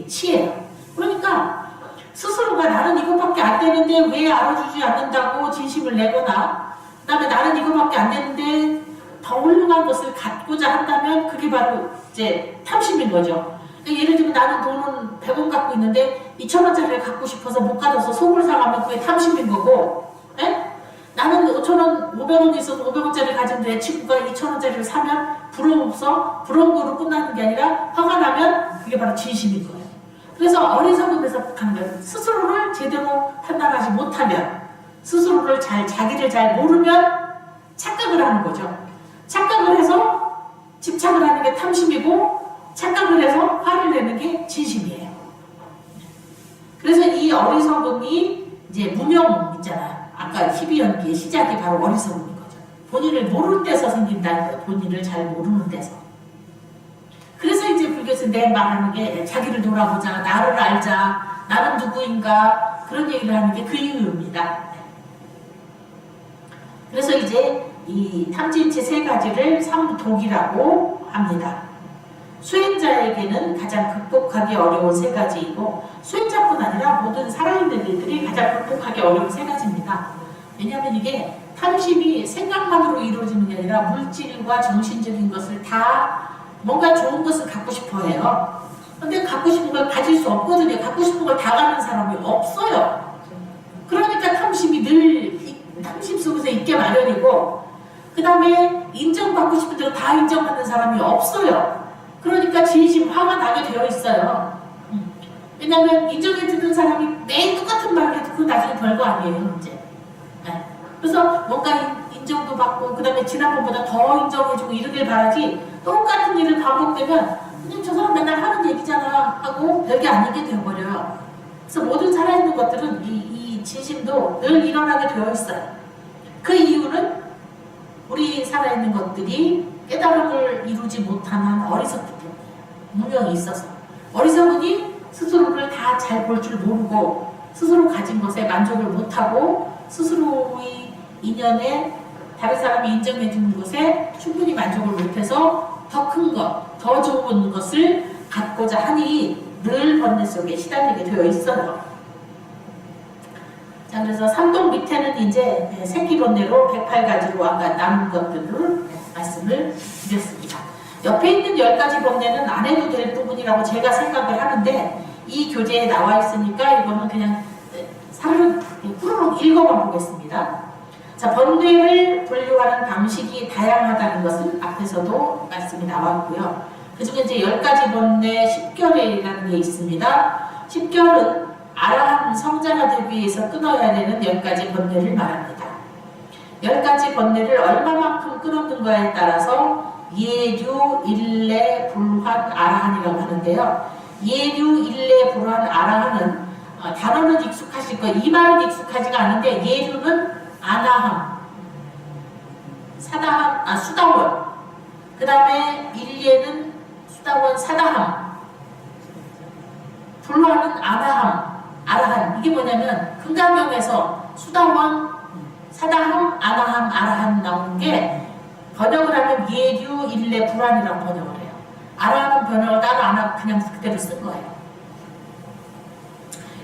치예요. 그러니까 스스로가 나는 이것밖에 안 되는데 왜 알아주지 않는다고 진심을 내거나 그 다음에 나는 이것밖에 안 되는데 더 훌륭한 것을 갖고자 한다면 그게 바로 이제 탐심인 거죠. 그러니까 예를 들면 나는 돈은 100원 갖고 있는데 2,000원짜리를 갖고 싶어서 못 가져서 속을 상하면 그게 탐심인 거고 나는 5,000원, 500원도 있어서 500원짜리를 가진 내 친구가 2,000원짜리를 사면 부러워서 부러운 거로 끝나는 게 아니라 화가 나면 그게 바로 진심인 거예요. 그래서 어리석음에서 가는 거예요. 스스로를 제대로 판단하지 못하면 스스로를 자기를 잘 모르면 착각을 하는 거죠. 착각을 해서 집착을 하는 게 탐심이고 착각을 해서 화를 내는 게 진심이에요. 그래서 이 어리석음이 이제 무명 있잖아요. 아까 희비연기의 시작이 바로 어리석음인 거죠. 본인을 모르는 데서 생긴다는 거예요. 본인을 잘 모르는 데서. 그래서 이제 불교에서 내 말하는 게 자기를 돌아보자, 나를 알자, 나는 누구인가 그런 얘기를 하는 게 그 이유입니다. 그래서 이제 이 탐진치 세 가지를 삼독이라고 합니다. 수행자에게는 가장 극복하기 어려운 세 가지이고 수행자뿐 아니라 모든 살아있는 일들이 가장 극복하기 어려운 세 가지입니다. 왜냐하면 이게 탐심이 생각만으로 이루어지는 게 아니라 물질과 정신적인 것을 다 뭔가 좋은 것을 갖고 싶어 해요. 근데 갖고 싶은 걸 가질 수 없거든요. 갖고 싶은 걸 다 갖는 사람이 없어요. 그러니까 탐심이 늘 탐심 속에서 있게 마련이고 그 다음에 인정받고 싶은 대로 다 인정받는 사람이 없어요. 그러니까 진심 화가 나게 되어 있어요. 왜냐하면 인정해주는 사람이 매일 똑같은 말을 해도 그건 나중에 별거 아니에요. 이제. 그래서 뭔가 인정도 받고 그 다음에 지난번보다 더 인정해주고 이러길 바라지 똑같은 일을 반복되면 그냥 저 사람 맨날 하는 얘기잖아 하고 별게 아니게 되어버려요. 그래서 모든 살아있는 것들은 이 진심도 늘 일어나게 되어 있어요. 그 이유는 우리 살아있는 것들이 깨달음을 이루지 못하는 어리석기 때문이에요. 무명이 있어서. 어리석으니 스스로를 다 잘 볼 줄 모르고 스스로 가진 것에 만족을 못하고 스스로의 인연에 다른 사람이 인정해 주는 것에 충분히 만족을 못해서 더 큰 것, 더 좋은 것을 갖고자 하니 늘 번뇌 속에 시달리게 되어 있어요. 자, 그래서 삼독 밑에는 이제 새끼 번뇌로 108가지로 아까 남은 것들을 말씀을 드렸습니다. 옆에 있는 10가지 번뇌는 안 해도 될 부분이라고 제가 생각을 하는데 이 교재에 나와 있으니까 이거는 그냥 사르륵 후루룩 읽어만 보겠습니다. 자, 번뇌를 분류하는 방식이 다양하다는 것은 앞에서도 말씀이 나왔고요. 그 중에 이제 10가지 번뇌 10결이라는 게 있습니다. 10결은 아라한 성자가 되기 위해서 끊어야 되는 10가지 번뇌를 말합니다. 10가지 번뇌를 얼마만큼 끊었는가에 따라서 예류, 일례, 불화, 불한, 아라한이라고 하는데요. 예류, 일례, 불한, 아라한은 단어는 익숙하실 거예요. 이 말은 익숙하지가 않은데 예류는 아나함, 사다함, 수다원. 그 다음에 일례는 수다원, 사다함. 불화는 아나함, 아라한. 이게 뭐냐면 금강경에서 수다원, 사다함, 아나함, 아라한 나오는 게 번역을 하면 예류, 일례, 불안이라고 번역을 해요. 아라한은 번역을 따로 안 하고 그냥 그대로 쓴 거예요.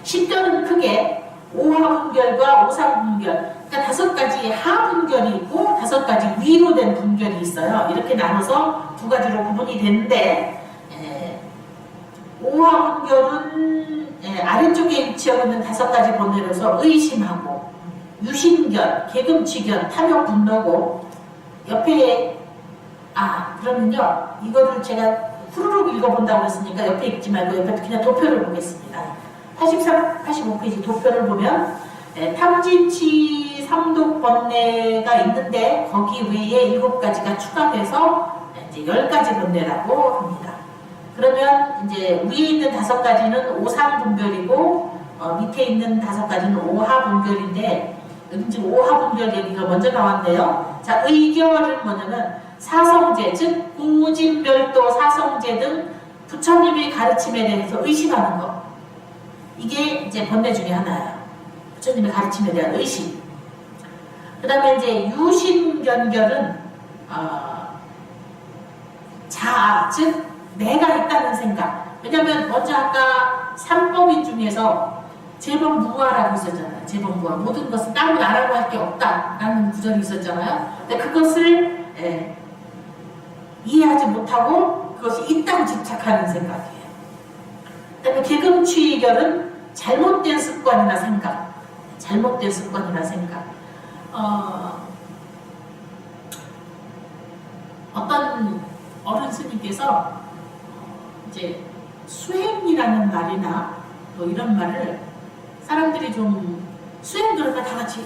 10결은 크게 오하분결과 오상분결, 그러니까 5가지 하분결이 있고 5가지 위로 된 분결이 있어요. 이렇게 나눠서 2가지로 구분이 되는데 오하분결은 아래쪽에 위치하고 있는 5가지 번뇌로서 의심하고 유심결, 개금취결, 탐욕, 분노고 옆에 그러면요 이거를 제가 후루룩 읽어본다고 했으니까 옆에 읽지 말고 옆에 그냥 도표를 보겠습니다. 83, 85페이지 도표를 보면 탐진치 삼독 번뇌가 있는데 거기 외에 7가지가 추가돼서 이제 10가지 번뇌라고 합니다. 그러면 이제 위에 있는 5가지는 오상분별이고 밑에 있는 5가지는 오하분별인데 여기 지금 오하분별 얘기가 먼저 나왔네요. 자, 의결은 뭐냐면 사성제, 즉 고진별도 사성제 등 부처님의 가르침에 대해서 의심하는 것. 이게 이제 번뇌 중에 하나예요. 부처님의 가르침에 대한 의심. 그 다음에 이제 유심견결은 자아, 즉 내가 있다는 생각. 왜냐면 먼저 아까 삼법인 중에서 재범무아라고 있었잖아요. 재범무아. 모든 것은 따로 나라고 할 게 없다라는 구절이 있었잖아요. 근데 그것을 이해하지 못하고 그것이 있다고 집착하는 생각이에요. 그 다음에 개금취결은 잘못된 습관이나 생각. 잘못된 습관이나 생각. 어떤 어른 스님께서 이제 수행이라는 말이나 뭐 이런 말을 사람들이 좀 수행 그러면 다 같이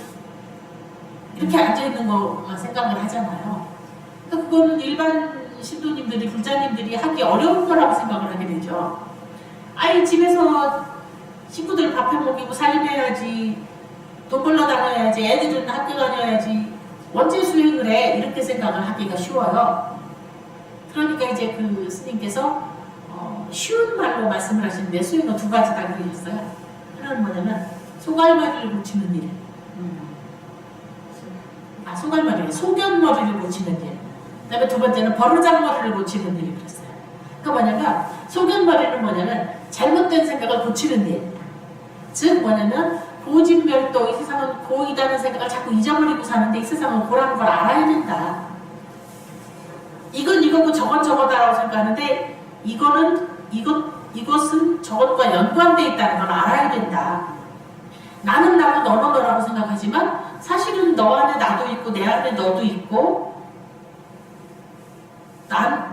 이렇게 앉아있는 것만 생각을 하잖아요. 그러니까 그거는 일반 신도님들이, 불자님들이 하기 어려운 거라고 생각을 하게 되죠. 아이 집에서 식구들 밥 해먹이고 살림해야지, 돈 벌러 다녀야지, 애들은 학교 다녀야지, 언제 수행을 해? 이렇게 생각을 하기가 쉬워요. 그러니까 이제 그 스님께서 쉬운 말로 말씀을 하시는데 수행은 2가지다 그러셨어요. 하나는 뭐냐면 소갈머리를 고치는 일. 소갈머리, 소견머리를 고치는 일. 그 다음에 2번째는 버르장머리를 고치는 일이 그랬어요. 그러니까 뭐냐면 소견머리는 뭐냐면 잘못된 생각을 고치는 일. 즉 뭐냐면 고진별도, 이 세상은 고이다는 생각을 자꾸 잊어버리고 사는데 이 세상은 고라는 걸 알아야 된다. 이건 이거고 저건 저거다라고 생각하는데 이것은 저것과 연관되어 있다는 걸 알아야 된다. 나는 나고 너는 너라고 생각하지만 사실은 너 안에 나도 있고 내 안에 너도 있고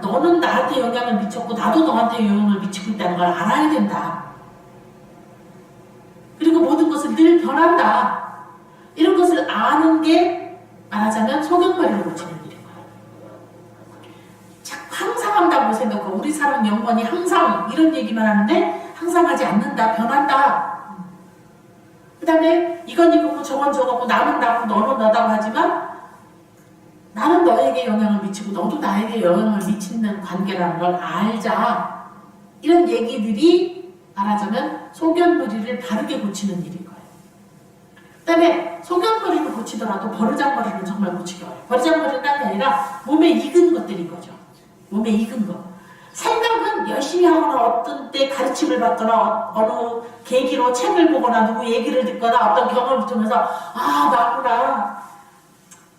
너는 나한테 영향을 미쳤고 나도 너한테 영향을 미치고 있다는 걸 알아야 된다. 그리고 모든 것은 늘 변한다. 이런 것을 아는 게 말하자면 소견머리를 고치는 일인 거예요. 항상 한다고 생각하고 우리 사람 영혼이 항상 이런 얘기만 하는데 항상 하지 않는다. 변한다. 그 다음에 이건 이거고 저건 저거고 나는 나고 너는 너다고 하지만 나는 너에게 영향을 미치고 너도 나에게 영향을 미치는 관계라는 걸 알자. 이런 얘기들이 말하자면 소견머리를 바르게 고치는 일인 거예요. 그 다음에 소견머리를 고치더라도 버르장머리는 정말 고치기 어려워요. 버르장머리는 딴 게 아니라 몸에 익은 것들인 거죠. 몸에 익은 것. 생각은 열심히 하거나 어떤 때 가르침을 받거나 어느 계기로 책을 보거나 누구 얘기를 듣거나 어떤 경험을 통해서 맞구나.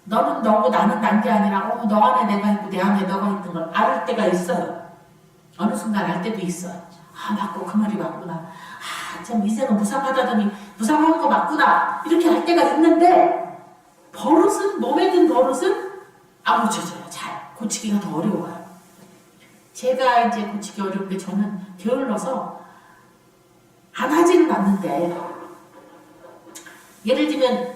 너는 너고 나는 난 게 아니라 너 안에 내가 있고 내 안에 너가 있는 걸 알 때가 있어요. 어느 순간 알 때도 있어요. 맞고 그 말이 맞구나. 참 인생은 무상하다더니 무상한 거 맞구나. 이렇게 할 때가 있는데 버릇은, 몸에 든 버릇은 안 고쳐져요. 잘 고치기가 더 어려워요. 제가 이제 고치기 어려운 게 저는 게을러서 안 하지는 않는데 예를 들면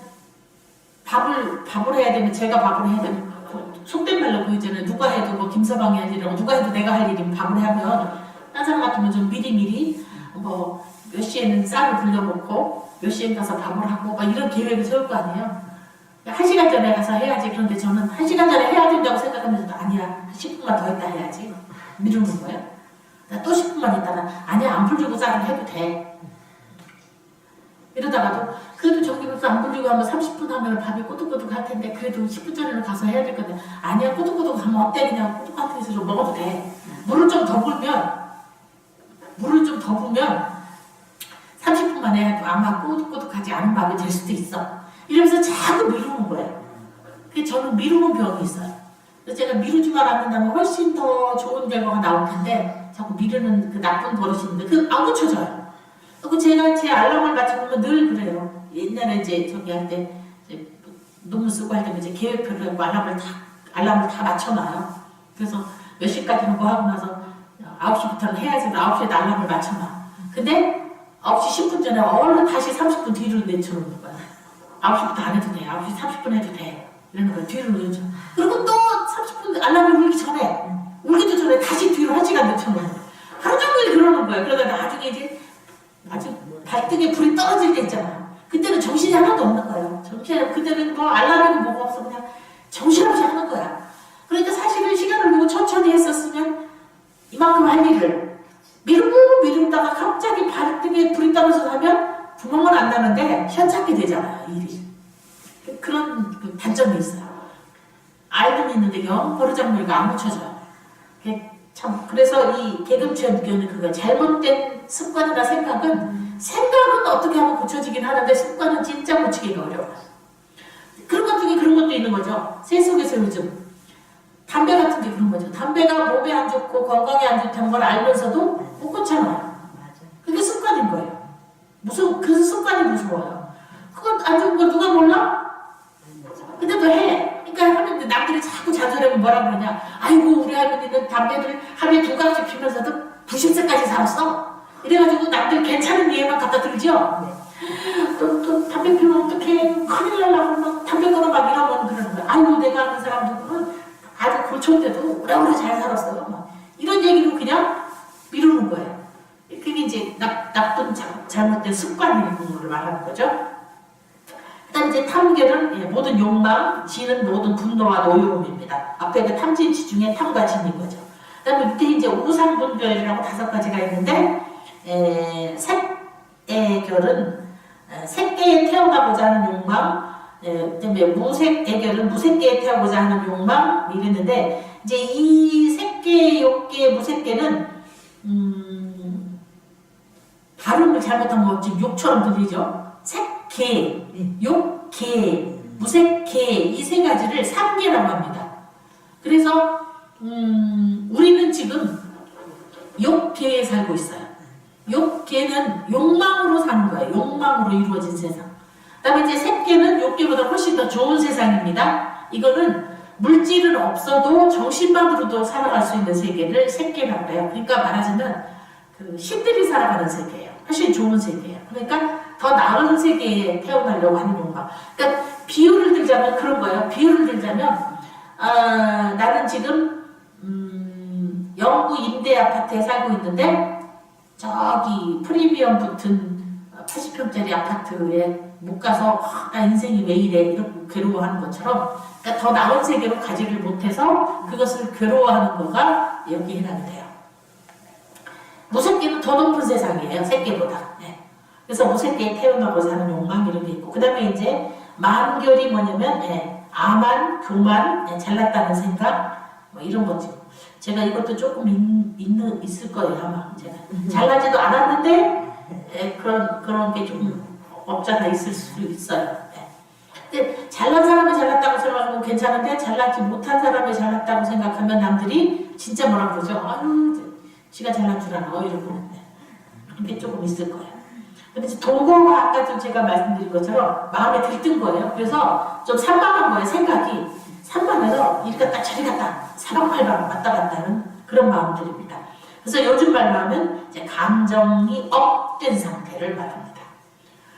밥을 해야 되면 제가 밥을 해야 되면 속된 말로 그거 있잖아요. 누가 해도 뭐 김서방이 할 일이라고 누가 해도 내가 할 일이면 밥을 하면 딴 사람 같으면 좀 미리미리 뭐 몇 시에는 쌀을 불려놓고 몇 시에 가서 밥을 하고 막 이런 계획을 세울 거 아니에요. 1시간 전에 가서 해야지. 그런데 저는 1시간 전에 해야 된다고 생각하면서도 아니야. 10분만 더 있다 해야지. 미루는 거예요. 또 10분만 있다가 아니야. 안 불리고 쌀을 해도 돼. 이러다가도 그래도 저기로서 안 불리고 하면 30분 하면 밥이 꼬득꼬득 할 텐데 그래도 10분 전에는 가서 해야 될 건데 아니야. 꼬득꼬득 하면 어때? 그냥 꼬득한 테스로 먹어도 돼. 물을 좀 더 부으면 30분만 해도 아마 꼬득꼬득하지 않은 밥이 될 수도 있어. 이러면서 자꾸 미루는 거예요. 그게 저는 미루는 병이 있어요. 그래서 제가 미루지만 않는다면 훨씬 더 좋은 결과가 나올 텐데 자꾸 미루는 그 나쁜 버릇이 있는데 그 안 고쳐져요. 그리고 제가 제 알람을 맞춰보면 늘 그래요. 옛날에 이제 저기 할 때 논문 쓰고 할 때 이제 계획표를 하고 알람을 다 맞춰놔요. 그래서 몇 시까지는 뭐 하고 나서 9시부터는 해야지 9시에 알람을 맞춰놔. 근데 9시 10분 전에 얼른 다시 30분 뒤로 내쳐놓는 거야. 9시부터 안 해도 돼. 9시 30분 해도 돼. 이러는 거야. 뒤로 내쳐. 그리고 또 30분 알람이 울기도 전에 다시 뒤로 1시간 내쳐놓는 거야. 하루 종일 그러는 거예요. 그러다 나중에 이제 아주 발등에 불이 떨어질 때 있잖아요. 그때는 정신이 하나도 없는 거예요. 그때는 뭐 알람이고 뭐가 없어. 그냥 정신없이 하는 거야. 그러니까 사실은 시간을 두고 천천히 했었으면 이만큼 할 일을 미루다가 갑자기 발등에 불이 떨어져서 하면 구멍은 안 나는데 현찮게 되잖아요, 일이. 그런 그 단점이 있어요. 알고는 있는데 영 버르장머리가 안 고쳐져요. 참 그래서 이 개금치의 무교는 그거 잘못된 습관이나 생각은 어떻게 하면 고쳐지긴 하는데 습관은 진짜 고치기가 어려워요. 그런 것 중에 그런 것도 있는 거죠. 새 속에서 요즘 담배 같은 게 그런 거죠. 담배가 몸에 안 좋고 건강에 안 좋다는 걸 알면서도 못 고쳐놔요. 그게 습관인 거예요. 그래서 습관이 무서워요. 그건 안 좋은 거 누가 몰라? 근데도 해. 그러니까 하는데 남들이 자꾸 잔소리하면 뭐라 그러냐. 아이고 우리 할머니는 담배를 하루에 2갑씩 피면서도 90세까지 살았어. 이래가지고 남들 괜찮은 예만 갖다 들죠. 또 담배 피우면 어떡해. 큰일 날라고 막 담배 끊어 막 이러면 그러는 거야. 아이고 내가 아는 사람 누구는 아주 골초인데도 오래오래 잘 살았어요. 막 이런 얘기로 그냥 미루는 거예요. 그게 이제 나쁜 잘못된 습관이라는 걸 말하는 거죠. 그다음 이제 탐결은 모든 욕망, 진은 모든 분노와 노여움입니다. 앞에 그 탐진치 중에 탐과 진인 거죠. 그다음에 밑에 이제 우상분별이라고 5가지가 있는데 색애결은 색계에 태어나고자 하는 욕망, 그다음에 무색애결은 무색계에 태어나고자 하는 욕망 이랬는데 이제 이 색계, 욕계, 무색계는 발음을 잘못한 거 지금 욕처럼 들리죠? 색계, 욕계, 무색계 이 3가지를 3계라고 합니다. 그래서 우리는 지금 욕계에 살고 있어요. 욕계는 욕망으로 사는 거예요. 욕망으로 이루어진 세상. 그 다음에 이제 색계는 욕계보다 훨씬 더 좋은 세상입니다. 이거는 물질은 없어도 정신만으로도 살아갈 수 있는 세계를 색계라고 해요. 그러니까 말하자면 그 신들이 살아가는 세계예요. 훨씬 좋은 세계예요. 그러니까 더 나은 세계에 태어나려고 하는 욕망. 그러니까 비유를 들자면 그런 거예요. 비유를 들자면 나는 지금 영구 임대 아파트에 살고 있는데 저기 프리미엄 붙은 80평짜리 아파트에 못 가서 나 인생이 왜 이래 이렇게 괴로워하는 것처럼 그러니까 더 나은 세계로 가지를 못해서 그것을 괴로워하는 거가 여기에 해당이 돼요. 무색계는 더 높은 세상이에요. 색계보다. 네. 그래서 무색계에 태어나고자 하는 욕망 이런 게 있고 그 다음에 이제 만결이 뭐냐면 아만, 교만, 잘났다는 생각 뭐 이런 거죠. 제가 이것도 조금 있을 거예요 아마 제가 잘나지도 않았는데 그런 게 좀 없잖아 있을 수도 있어요. 근데 잘난 사람이 잘났다고 생각하면 괜찮은데 잘나지 못한 사람이 잘났다고 생각하면 남들이 진짜 뭐라 그러죠. 아유 지가 잘난 줄 알아 이러고 그런 게 조금 있을 거예요. 근데 도구가 아까 좀 제가 말씀드린 것처럼 마음에 들뜬 거예요. 그래서 좀 산만한 거예요. 생각이 산만해서 이리 갔다 저리 갔다 사방팔방 왔다 갔다 하는 그런 마음들입니다. 그래서 요즘 말로 하면 이제 감정이 업된 상태를 말합니다.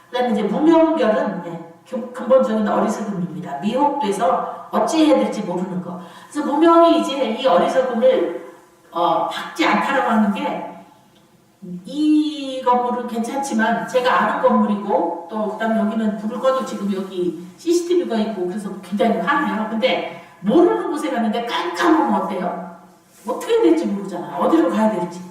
그 다음에 이제 무명결은 근본적인 어리석음입니다. 미혹돼서 어찌해야 될지 모르는 거. 그래서 모명이 이제 이 어리석음을 받지 않다라고 하는 게 이 건물은 괜찮지만 제가 아는 건물이고 또 그다음에 여기는 불을 꺼도 지금 여기 CCTV가 있고 그래서 굉장히 화내요. 근데 모르는 곳에 갔는데 깜깜하면 어때요? 어떻게 해야 될지 모르잖아. 어디로 가야 될지.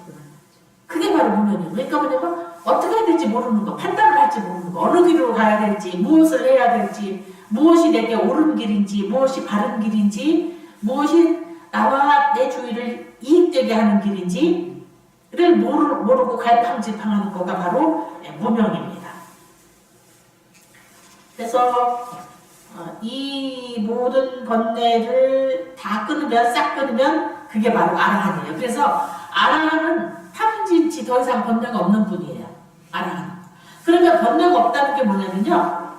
그게 바로 모면이에요. 그러니까 뭐냐면 어떻게 해야 될지 모르는 거, 판단을 할지 모르는 거, 어느 길로 가야 될지, 무엇을 해야 될지, 무엇이 내게 옳은 길인지, 무엇이 바른 길인지, 무엇이 나와 내 주위를 이익되게 하는 길인지 를 모르고 갈팡질팡하는 거가 바로 무명입니다. 그래서 이 모든 번뇌를 다 끊으면 싹 끊으면 그게 바로 아라한이에요. 그래서 아라한은 탐진치 더 이상 번뇌가 없는 분이에요. 아라한. 그러면 번뇌가 없다는 게 뭐냐면요.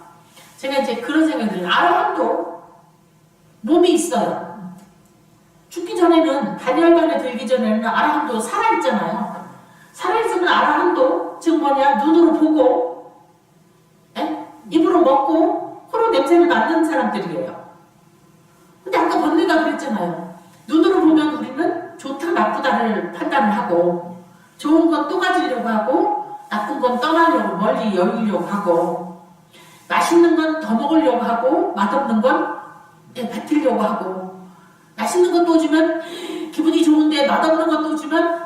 제가 이제 그런 생각이 들어요. 아라한도 몸이 있어요. 죽기 전에는 단열반에 들기 전에는 아라한도 살아있잖아요. 살아있으면 아라한도 즉 뭐냐 눈으로 보고 입으로 먹고 코로 냄새를 맡는 사람들이에요. 근데 아까 번뇌가 그랬잖아요. 눈으로 보면 우리는 좋다 나쁘다를 판단을 하고 좋은 건 또 가지려고 하고 나쁜 건 떠나려고 멀리 여기려고 하고 맛있는 건 더 먹으려고 하고 맛없는 건 뱉으려고 하고 맛있는 것도 주면 기분이 좋은데 맛없는 것도 주면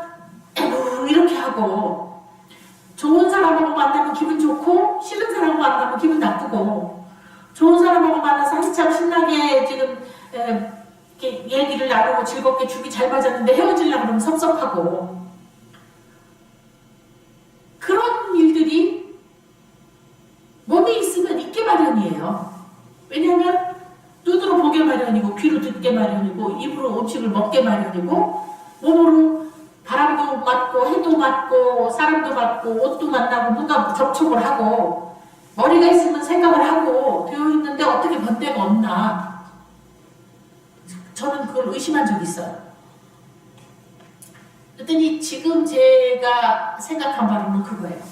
이렇게 하고 좋은 사람하고 만나면 기분 좋고 싫은 사람하고 만나면 기분 나쁘고 좋은 사람하고 만나서 한참 신나게 지금 이렇게 얘기를 나누고 즐겁게 죽이 잘 맞았는데 헤어지려고 그러면 섭섭하고 그런 일들이 몸이 있으면 있게 마련이에요. 왜냐하면 눈으로 보게 마련이고 귀로 듣게 마련이고 입으로 음식을 먹게 마련이고 몸으로 바람도 맞고 해도 맞고 사람도 맞고 옷도 만나고 뭔가 접촉을 하고 머리가 있으면 생각을 하고 되어 있는데 어떻게 번뇌가 없나 저는 그걸 의심한 적이 있어요. 그랬더니 지금 제가 생각한 바로는 그거예요.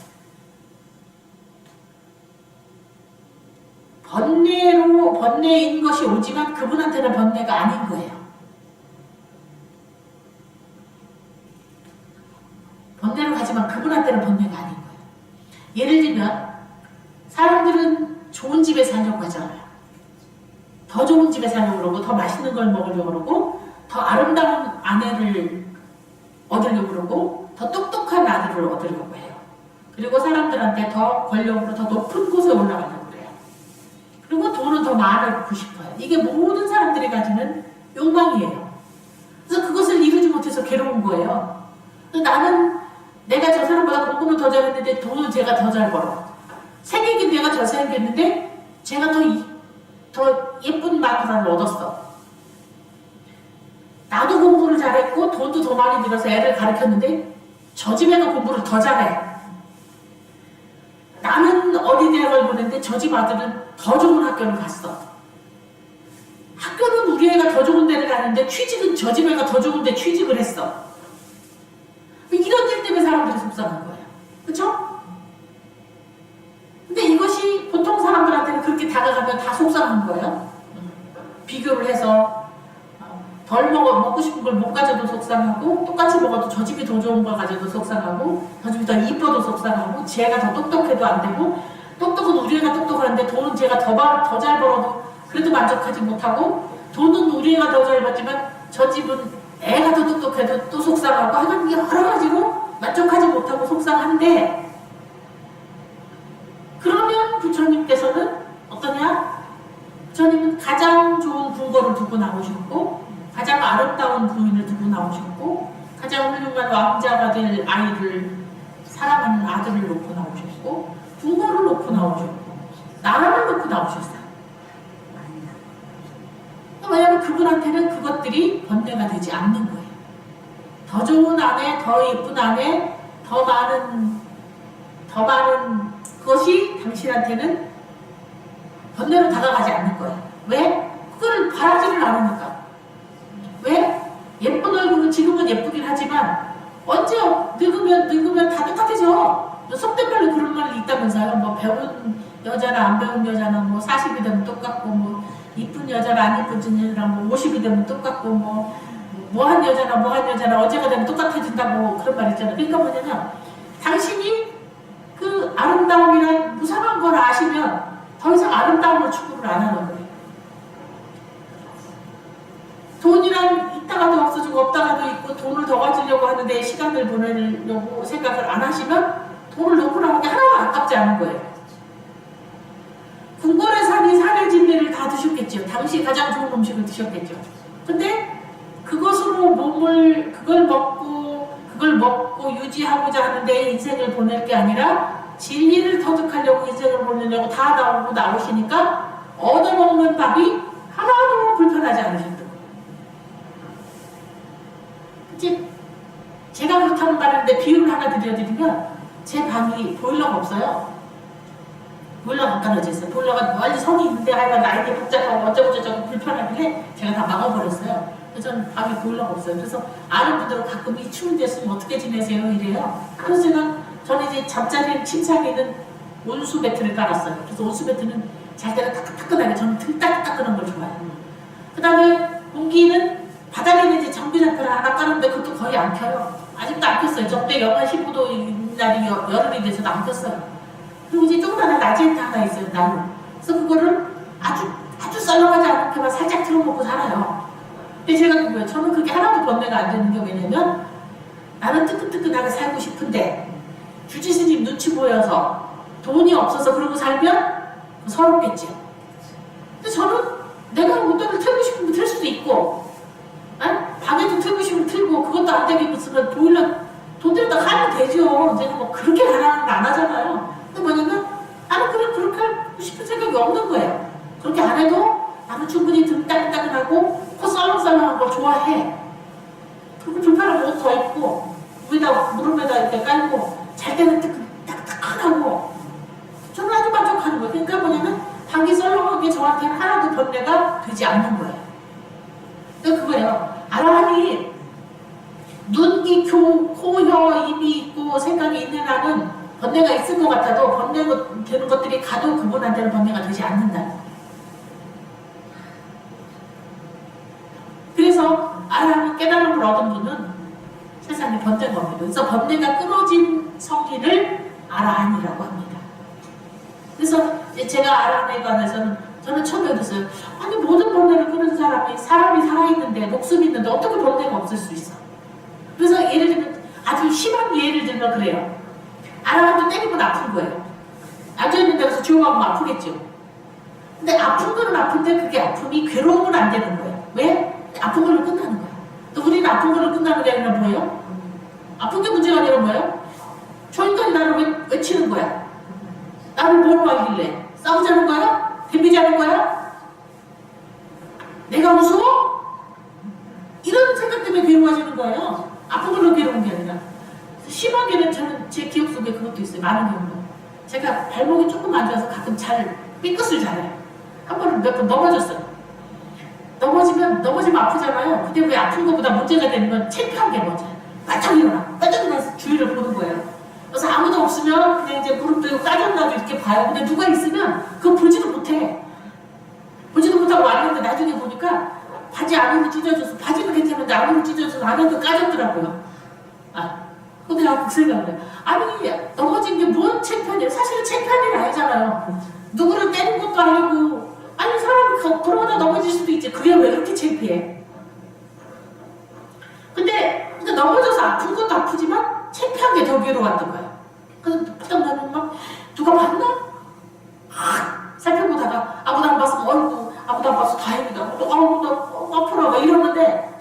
번뇌인 것이 오지만 그분한테는 번뇌가 아닌 거예요. 번뇌로 가지만 그분한테는 번뇌가 아닌 거예요. 예를 들면 사람들은 좋은 집에 살려고 하잖아요. 더 좋은 집에 살려고 그러고 더 맛있는 걸 먹으려고 그러고 더 아름다운 아내를 얻으려고 그러고 더 똑똑한 아들을 얻으려고 해요. 그리고 사람들한테 더 권력으로 더 높은 곳에 올라가려고 그래요. 그리고 돈은 더 많고 싶어요. 이게 모든 사람들이 가지는 욕망이에요. 그래서 그것을 이루지 못해서 괴로운 거예요. 나는 내가 저 사람보다 공부는 더 잘했는데 돈은 제가 더 잘 벌어. 생기긴 내가 더 생겼는데 제가 더 예쁜 마누라를 얻었어. 나도 공부를 잘했고 돈도 더 많이 들어서 애를 가르쳤는데 저 집 애가 공부를 더 잘해. 나는 어디 대학을 보냈는데 저 집 아들은 더 좋은 학교를 갔어. 학교는 우리 애가 더 좋은 데를 가는데 취직은 저 집 애가 더 좋은 데 취직을 했어. 이런 일 때문에 사람들이 속상한 거예요. 그쵸? 근데 이것이 보통 사람들한테는 그렇게 다가가면 다 속상한 거예요. 비교를 해서 덜 먹고 싶은 걸 못 가져도 속상하고 똑같이 먹어도 저 집이 더 좋은 걸 가져도 속상하고 저 집이 더 이뻐도 속상하고 쟤가 더 똑똑해도 안 되고 똑똑은 우리 애가 똑똑한데 돈은 쟤가 더 잘 벌어도 그래도 만족하지 못하고 돈은 우리 애가 더 잘 벌지만 저 집은 애가 더 똑똑해도 또 속상하고 하여간 여러 가지로 만족하지 못하고 속상한데 그러면 부처님께서는 어떠냐? 부처님은 가장 좋은 궁궐을 두고 나오셨고 가장 아름다운 부인을 두고 나오셨고 가장 훌륭한 왕자가 될 아이를 사랑하는 아들을 놓고 나오셨고 궁궐을 놓고 나오셨고 나라를 놓고 나오셨어요. 왜냐하면 그분한테는 그것들이 번뇌가 되지 않는 거예요. 더 좋은 아내, 더 예쁜 아내, 더 많은 것이 당신한테는 번뇌로 다가가지 않는 거예요. 왜? 그거를 바라지를 않으니까. 왜? 예쁜 얼굴은 지금은 예쁘긴 하지만 언제 늙으면 다 똑같아져. 속된 말로 그런 말이 있다면서요. 뭐 배운 여자나 안 배운 여자나 뭐 40이 되면 똑같고 뭐 이쁜 여자랑 안 이쁜 여자랑 뭐 50이 되면 똑같고 뭐한 여자나 뭐한 여자나 어제가 되면 똑같아진다고 그런 말 있잖아요. 그러니까 뭐냐면 당신이 그 아름다움이란 무상한 걸 아시면 더 이상 아름다움을 추구를 안 하는 거예요. 돈이란 있다가도 없어지고 없다가도 있고 돈을 더 가지려고 하는데 시간을 보내려고 생각을 안 하시면 돈을 넣고 나온 게 하나도 아깝지 않은 거예요. 궁궐의 산이 산의 진미를 다 드셨겠죠. 당시 가장 좋은 음식을 드셨겠죠. 근데 그것으로 그걸 먹고 유지하고자 하는데 인생을 보낼 게 아니라 진리를 터득하려고 인생을 보내려고 다 나오시니까 얻어먹는 밥이 하나도 불편하지 않으셨던 거예요. 그치? 제가 그렇다는 말인데 비유를 하나 드려드리면 제 방이 보일러가 없어요. 보일러가 안 깔려져 있어요. 보일러가 멀리 선이 있는데 하여간 라인이 복잡하고 어쩌고저쩌고 불편하길래 제가 다 막아버렸어요. 그래서 저는 방에 보일러가 없어요. 그래서 아는 분들은 가끔 이 추운 데 쓰면 어떻게 지내세요? 이래요. 그래서 저는 이제 잠자리 침상에 있는 온수 배트를 깔았어요. 그래서 온수 배트는 잘 때가 따끈따끈하게 저는 등 따끈따끈한 걸 좋아해요. 그 다음에 공기는 바닥에는 이제 전기장판을 하나 깔았는데 그것도 거의 안 켜요. 아직도 안 켰어요. 적대 영하 15도인 날이 여름이 돼서도 안 켰어요. 그리고 이제 조그마한 라지에타 하나 있어요. 나무. 그래서 그거를 아주 썰렁하지 않게만 살짝 틀어놓고 살아요. 근데 제가 저는 그게 하나도 번뇌가 안 되는 게 왜냐면 나는 뜨끈뜨끈하게 살고 싶은데 주지스님 눈치 보여서 돈이 없어서 그러고 살면 서럽겠죠. 근데 저는 내가 온도를 틀고 싶으면 틀 수도 있고 방에도 틀고 싶으면 틀고 그것도 안 되겠으면 보일러 돈 들여다 가면 되죠. 제가 뭐 그렇게 가라는 거 안 하잖아요. 근데 뭐냐면 나는 그렇게 하고 싶은 생각이 없는 거예요. 그렇게 안 해도 나는 충분히 등 따끈따끈하고 코 썰렁썰렁한 걸 좋아해. 그리고 불편한 옷 더 입고 무릎에다 이렇게 깔고 잘 때는 따끈따끈하고 저는 아주 만족하는 거예요. 그러니까 뭐냐면 방이 썰렁하게 저한테는 하나도 번뇌가 되지 않는 거예요. 그러니까 그거예요. 아라한이 눈, 귀, 코, 혀, 입이 있고 생각이 있는 한은 번뇌가 있을 것 같아도 번뇌가 되는 것들이 가도 그분한테는 번뇌가 되지 않는다. 그래서 아라한이 깨달음을 얻은 분은 세상에 번뇌가 없는 거예요. 그래서 번뇌가 끊어진 성인을 아라한이라고 합니다. 그래서 제가 아라한에 관해서는 저는 처음에 그랬어요. 아니 모든 번뇌를 끊은 사람이 살아있는데 목숨이 있는데 어떻게 번뇌가 없을 수 있어? 그래서 예를 들면 아주 심한 예를 들면 그래요. 아라한도 때리면 아픈 거예요. 앉아있는 데서 주워가면 아프겠죠. 근데 아픈 거는 아픈데 그게 아픔이 괴로움은 안 되는 거예요. 왜? 아픈 걸로 끝나는 거야. 또 우리는 아픈 걸로 끝나는 게 아니라 뭐예요? 아픈 게 문제가 아니라 뭐예요? 저 인간이 나를 왜 치는 거야? 나를 뭐로 하길래? 싸우자는 거야? 데미자는 거야? 내가 무서워? 이런 생각 때문에 괴로워지는 거예요. 아픈 걸로 괴로운 게 아니라. 심하게는 저는 제 기억 속에 그것도 있어요. 많은 경우는. 제가 발목이 조금 안 좋아서 가끔 삐끗을 잘해요. 한 번은 몇 번 넘어졌어요. 넘어지면 아프잖아요. 근데 왜 아픈 것보다 문제가 되는 건 창피한 게 먼저예요. 바짝 일어나서 주위를 보는 거예요. 그래서 아무도 없으면 그냥 이제 무릎 들고 까졌나도 이렇게 봐요. 근데 누가 있으면 그거 보지도 못해. 보지도 못하고 왔는데 나중에 보니까 바지 안으로 찢어져서 바지는 괜찮은데 안으로 찢어져서 안에도 까졌더라고요. 근데 내가 그 생각을 해요. 아니 넘어진 게 뭔 창피한이에요. 사실은 창피한 일이 아니잖아요. 누구를 때린 것도 아니고 아니 사람이 그러다 넘어질 수도 있지. 그게 왜 그렇게 창피해? 근데 넘어져서 아픈 것도 아프지만 창피한 게 더 괴로웠던 거예요. 그래서 딱 나는 막 누가 봤나? 살펴보다가 아무도 안 봤으면 어이구 아무도 안 봤어 다행이다. 나 아프라 막 이러는데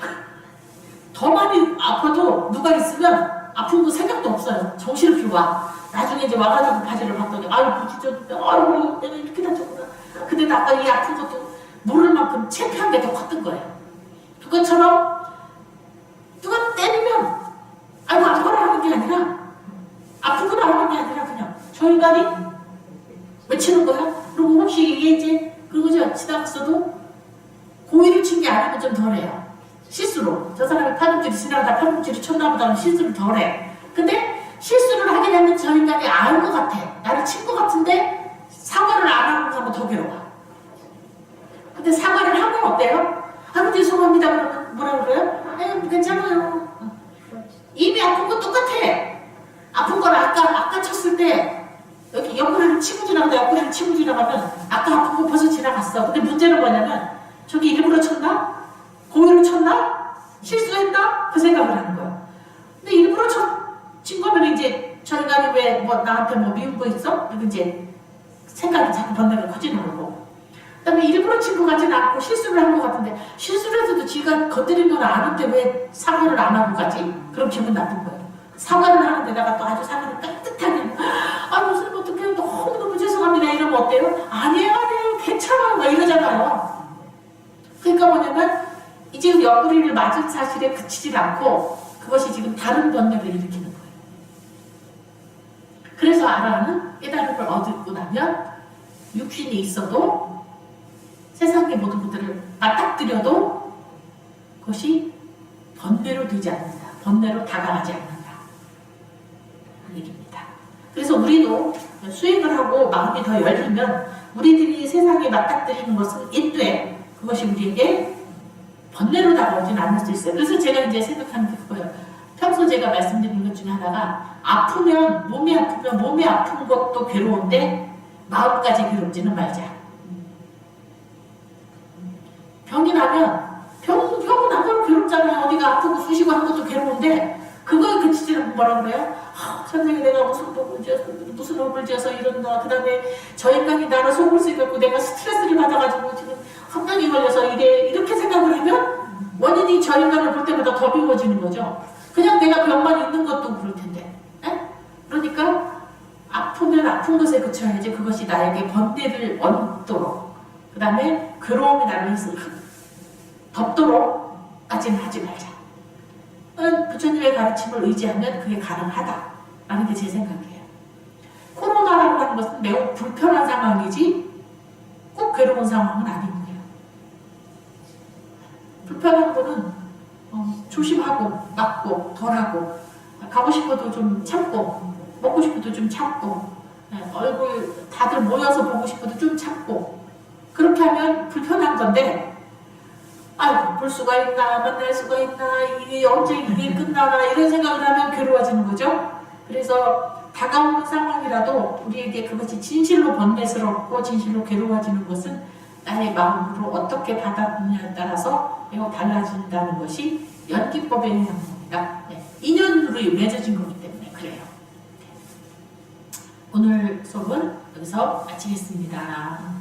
더 많이 아파도 누가 있으면 아픈 거 생각도 없어요. 정신없이 와. 나중에 이제 와가지고 바지를 봤더니 아이고 찢어졌는데 아이고 내가 이렇게 다쳤구나. 근데 아까 이 아픈 것도 모를 만큼 창피한 게 더 컸던 거예요. 그것처럼 누가 때리면 아이고 아파라 하는 게 아니라 아프구나 하는 게 아니라 그냥 저 인간이 왜 치는 거야? 그리고 혹시 이게 이제 그리고 저 지나갔어도 고의를 친 게 아니면 좀 덜해요. 실수로 저 사람이 팔꿈치를 지나가다 팔꿈치를 쳤나 보다는 실수를 덜해. 근데 실수를 하게 되면 저 인간이 알 것 같아. 나를 친 것 같은데 사과를 안 하고 가면 더 괴로워. 근데 사과를 하면 어때요? 아무 죄송합니다 그러면 뭐라 그래요? 괜찮아요. 입이 아픈 거 똑같아. 아픈 걸 아까 쳤을 때 여기 옆구리를 치고 지나가다 옆구리를 치고 지나가면 아까 아픈 거 벌써 지나갔어. 근데 문제는 뭐냐면 저기 일부러 쳤나? 고의로 쳤나? 실수했나? 그 생각을 하는 거야. 근데 일부러 친 거면 이제 저 인간이 왜 뭐 나한테 뭐 미운 거 있어? 이렇게 이제 생각이 자꾸 번뇌가 커지는 거고. 그다음에 일부러 친 거 같지는 않고 실수를 한 거 같은데 실수를 해서도 지가 건드린 건 아는데 왜 사과를 안 하고 가지? 그럼 기분 나쁜 거예요. 사과를 하는 데다가 또 아주 사과를 깍듯하게 선생님 어떡해요 너무 죄송합니다 이러면 어때요? 아니에요 괜찮아요 막 이러잖아요. 그러니까 뭐냐면 이제 옆구리를 맞은 사실에 그치질 않고 그것이 지금 다른 번뇌를 일으키는 거예요. 그래서 아라는 깨달음을 얻고 나면 육신이 있어도 세상의 모든 것들을 맞닥뜨려도 그것이 번뇌로 되지 않는다. 번뇌로 다가가지 않는다. 하는 얘기입니다. 그래서 우리도 수행을 하고 마음이 더 열리면 우리들이 세상에 맞닥뜨리는 것은 인되 그것이 우리에게 번뇌로 다가오진 않을 수 있어요. 그래서 제가 이제 생각하는 게 그거예요. 평소 제가 말씀드린 것 중에 하나가 아프면 몸이 아픈 것도 괴로운데 마음까지 괴롭지는 말자. 병이 나면 병은 나도 괴롭잖아요. 어디가 아프고 쑤시고 하는 것도 괴로운데 그거에 그치지 않고 뭐라 그래요? 선생님 내가 무슨 법을 지어서 이런다. 그 다음에 저 인간이 나를 속을 수 있고 내가 스트레스를 받아가지고 지금 한방이 걸려서 이렇게 생각을 하면 원인이 저 인간을 볼 때마다 더 미워지는 거죠. 그냥 내가 병만 있는 것도 그럴 텐데. 에? 그러니까 아프면 아픈 것에 그쳐야지 그것이 나에게 번뇌를 얻도록 그 다음에 괴로움이 나를 덮도록까지는 하지 말자. 부처님의 가르침을 의지하면 그게 가능하다라는 게 제 생각이에요. 코로나라고 하는 것은 매우 불편한 상황이지 꼭 괴로운 상황은 아닌 거예요. 불편한 거는 조심하고 막고 덜하고 가고 싶어도 좀 참고 먹고 싶어도 좀 참고 얼굴 다들 모여서 보고 싶어도 좀 참고 그렇게 하면 불편한 건데 아이고 볼 수가 있나 만날 수가 있나 이게 언제 이게 끝나나 이런 생각을 하면 괴로워지는 거죠. 그래서 다가오는 상황이라도 우리에게 그것이 진실로 번뇌스럽고 진실로 괴로워지는 것은 나의 마음으로 어떻게 받아들이냐에 따라서 매우 달라진다는 것이 연기법에 의한 겁니다. 인연으로 맺어진 거기 때문에 그래요. 오늘 수업은 여기서 마치겠습니다.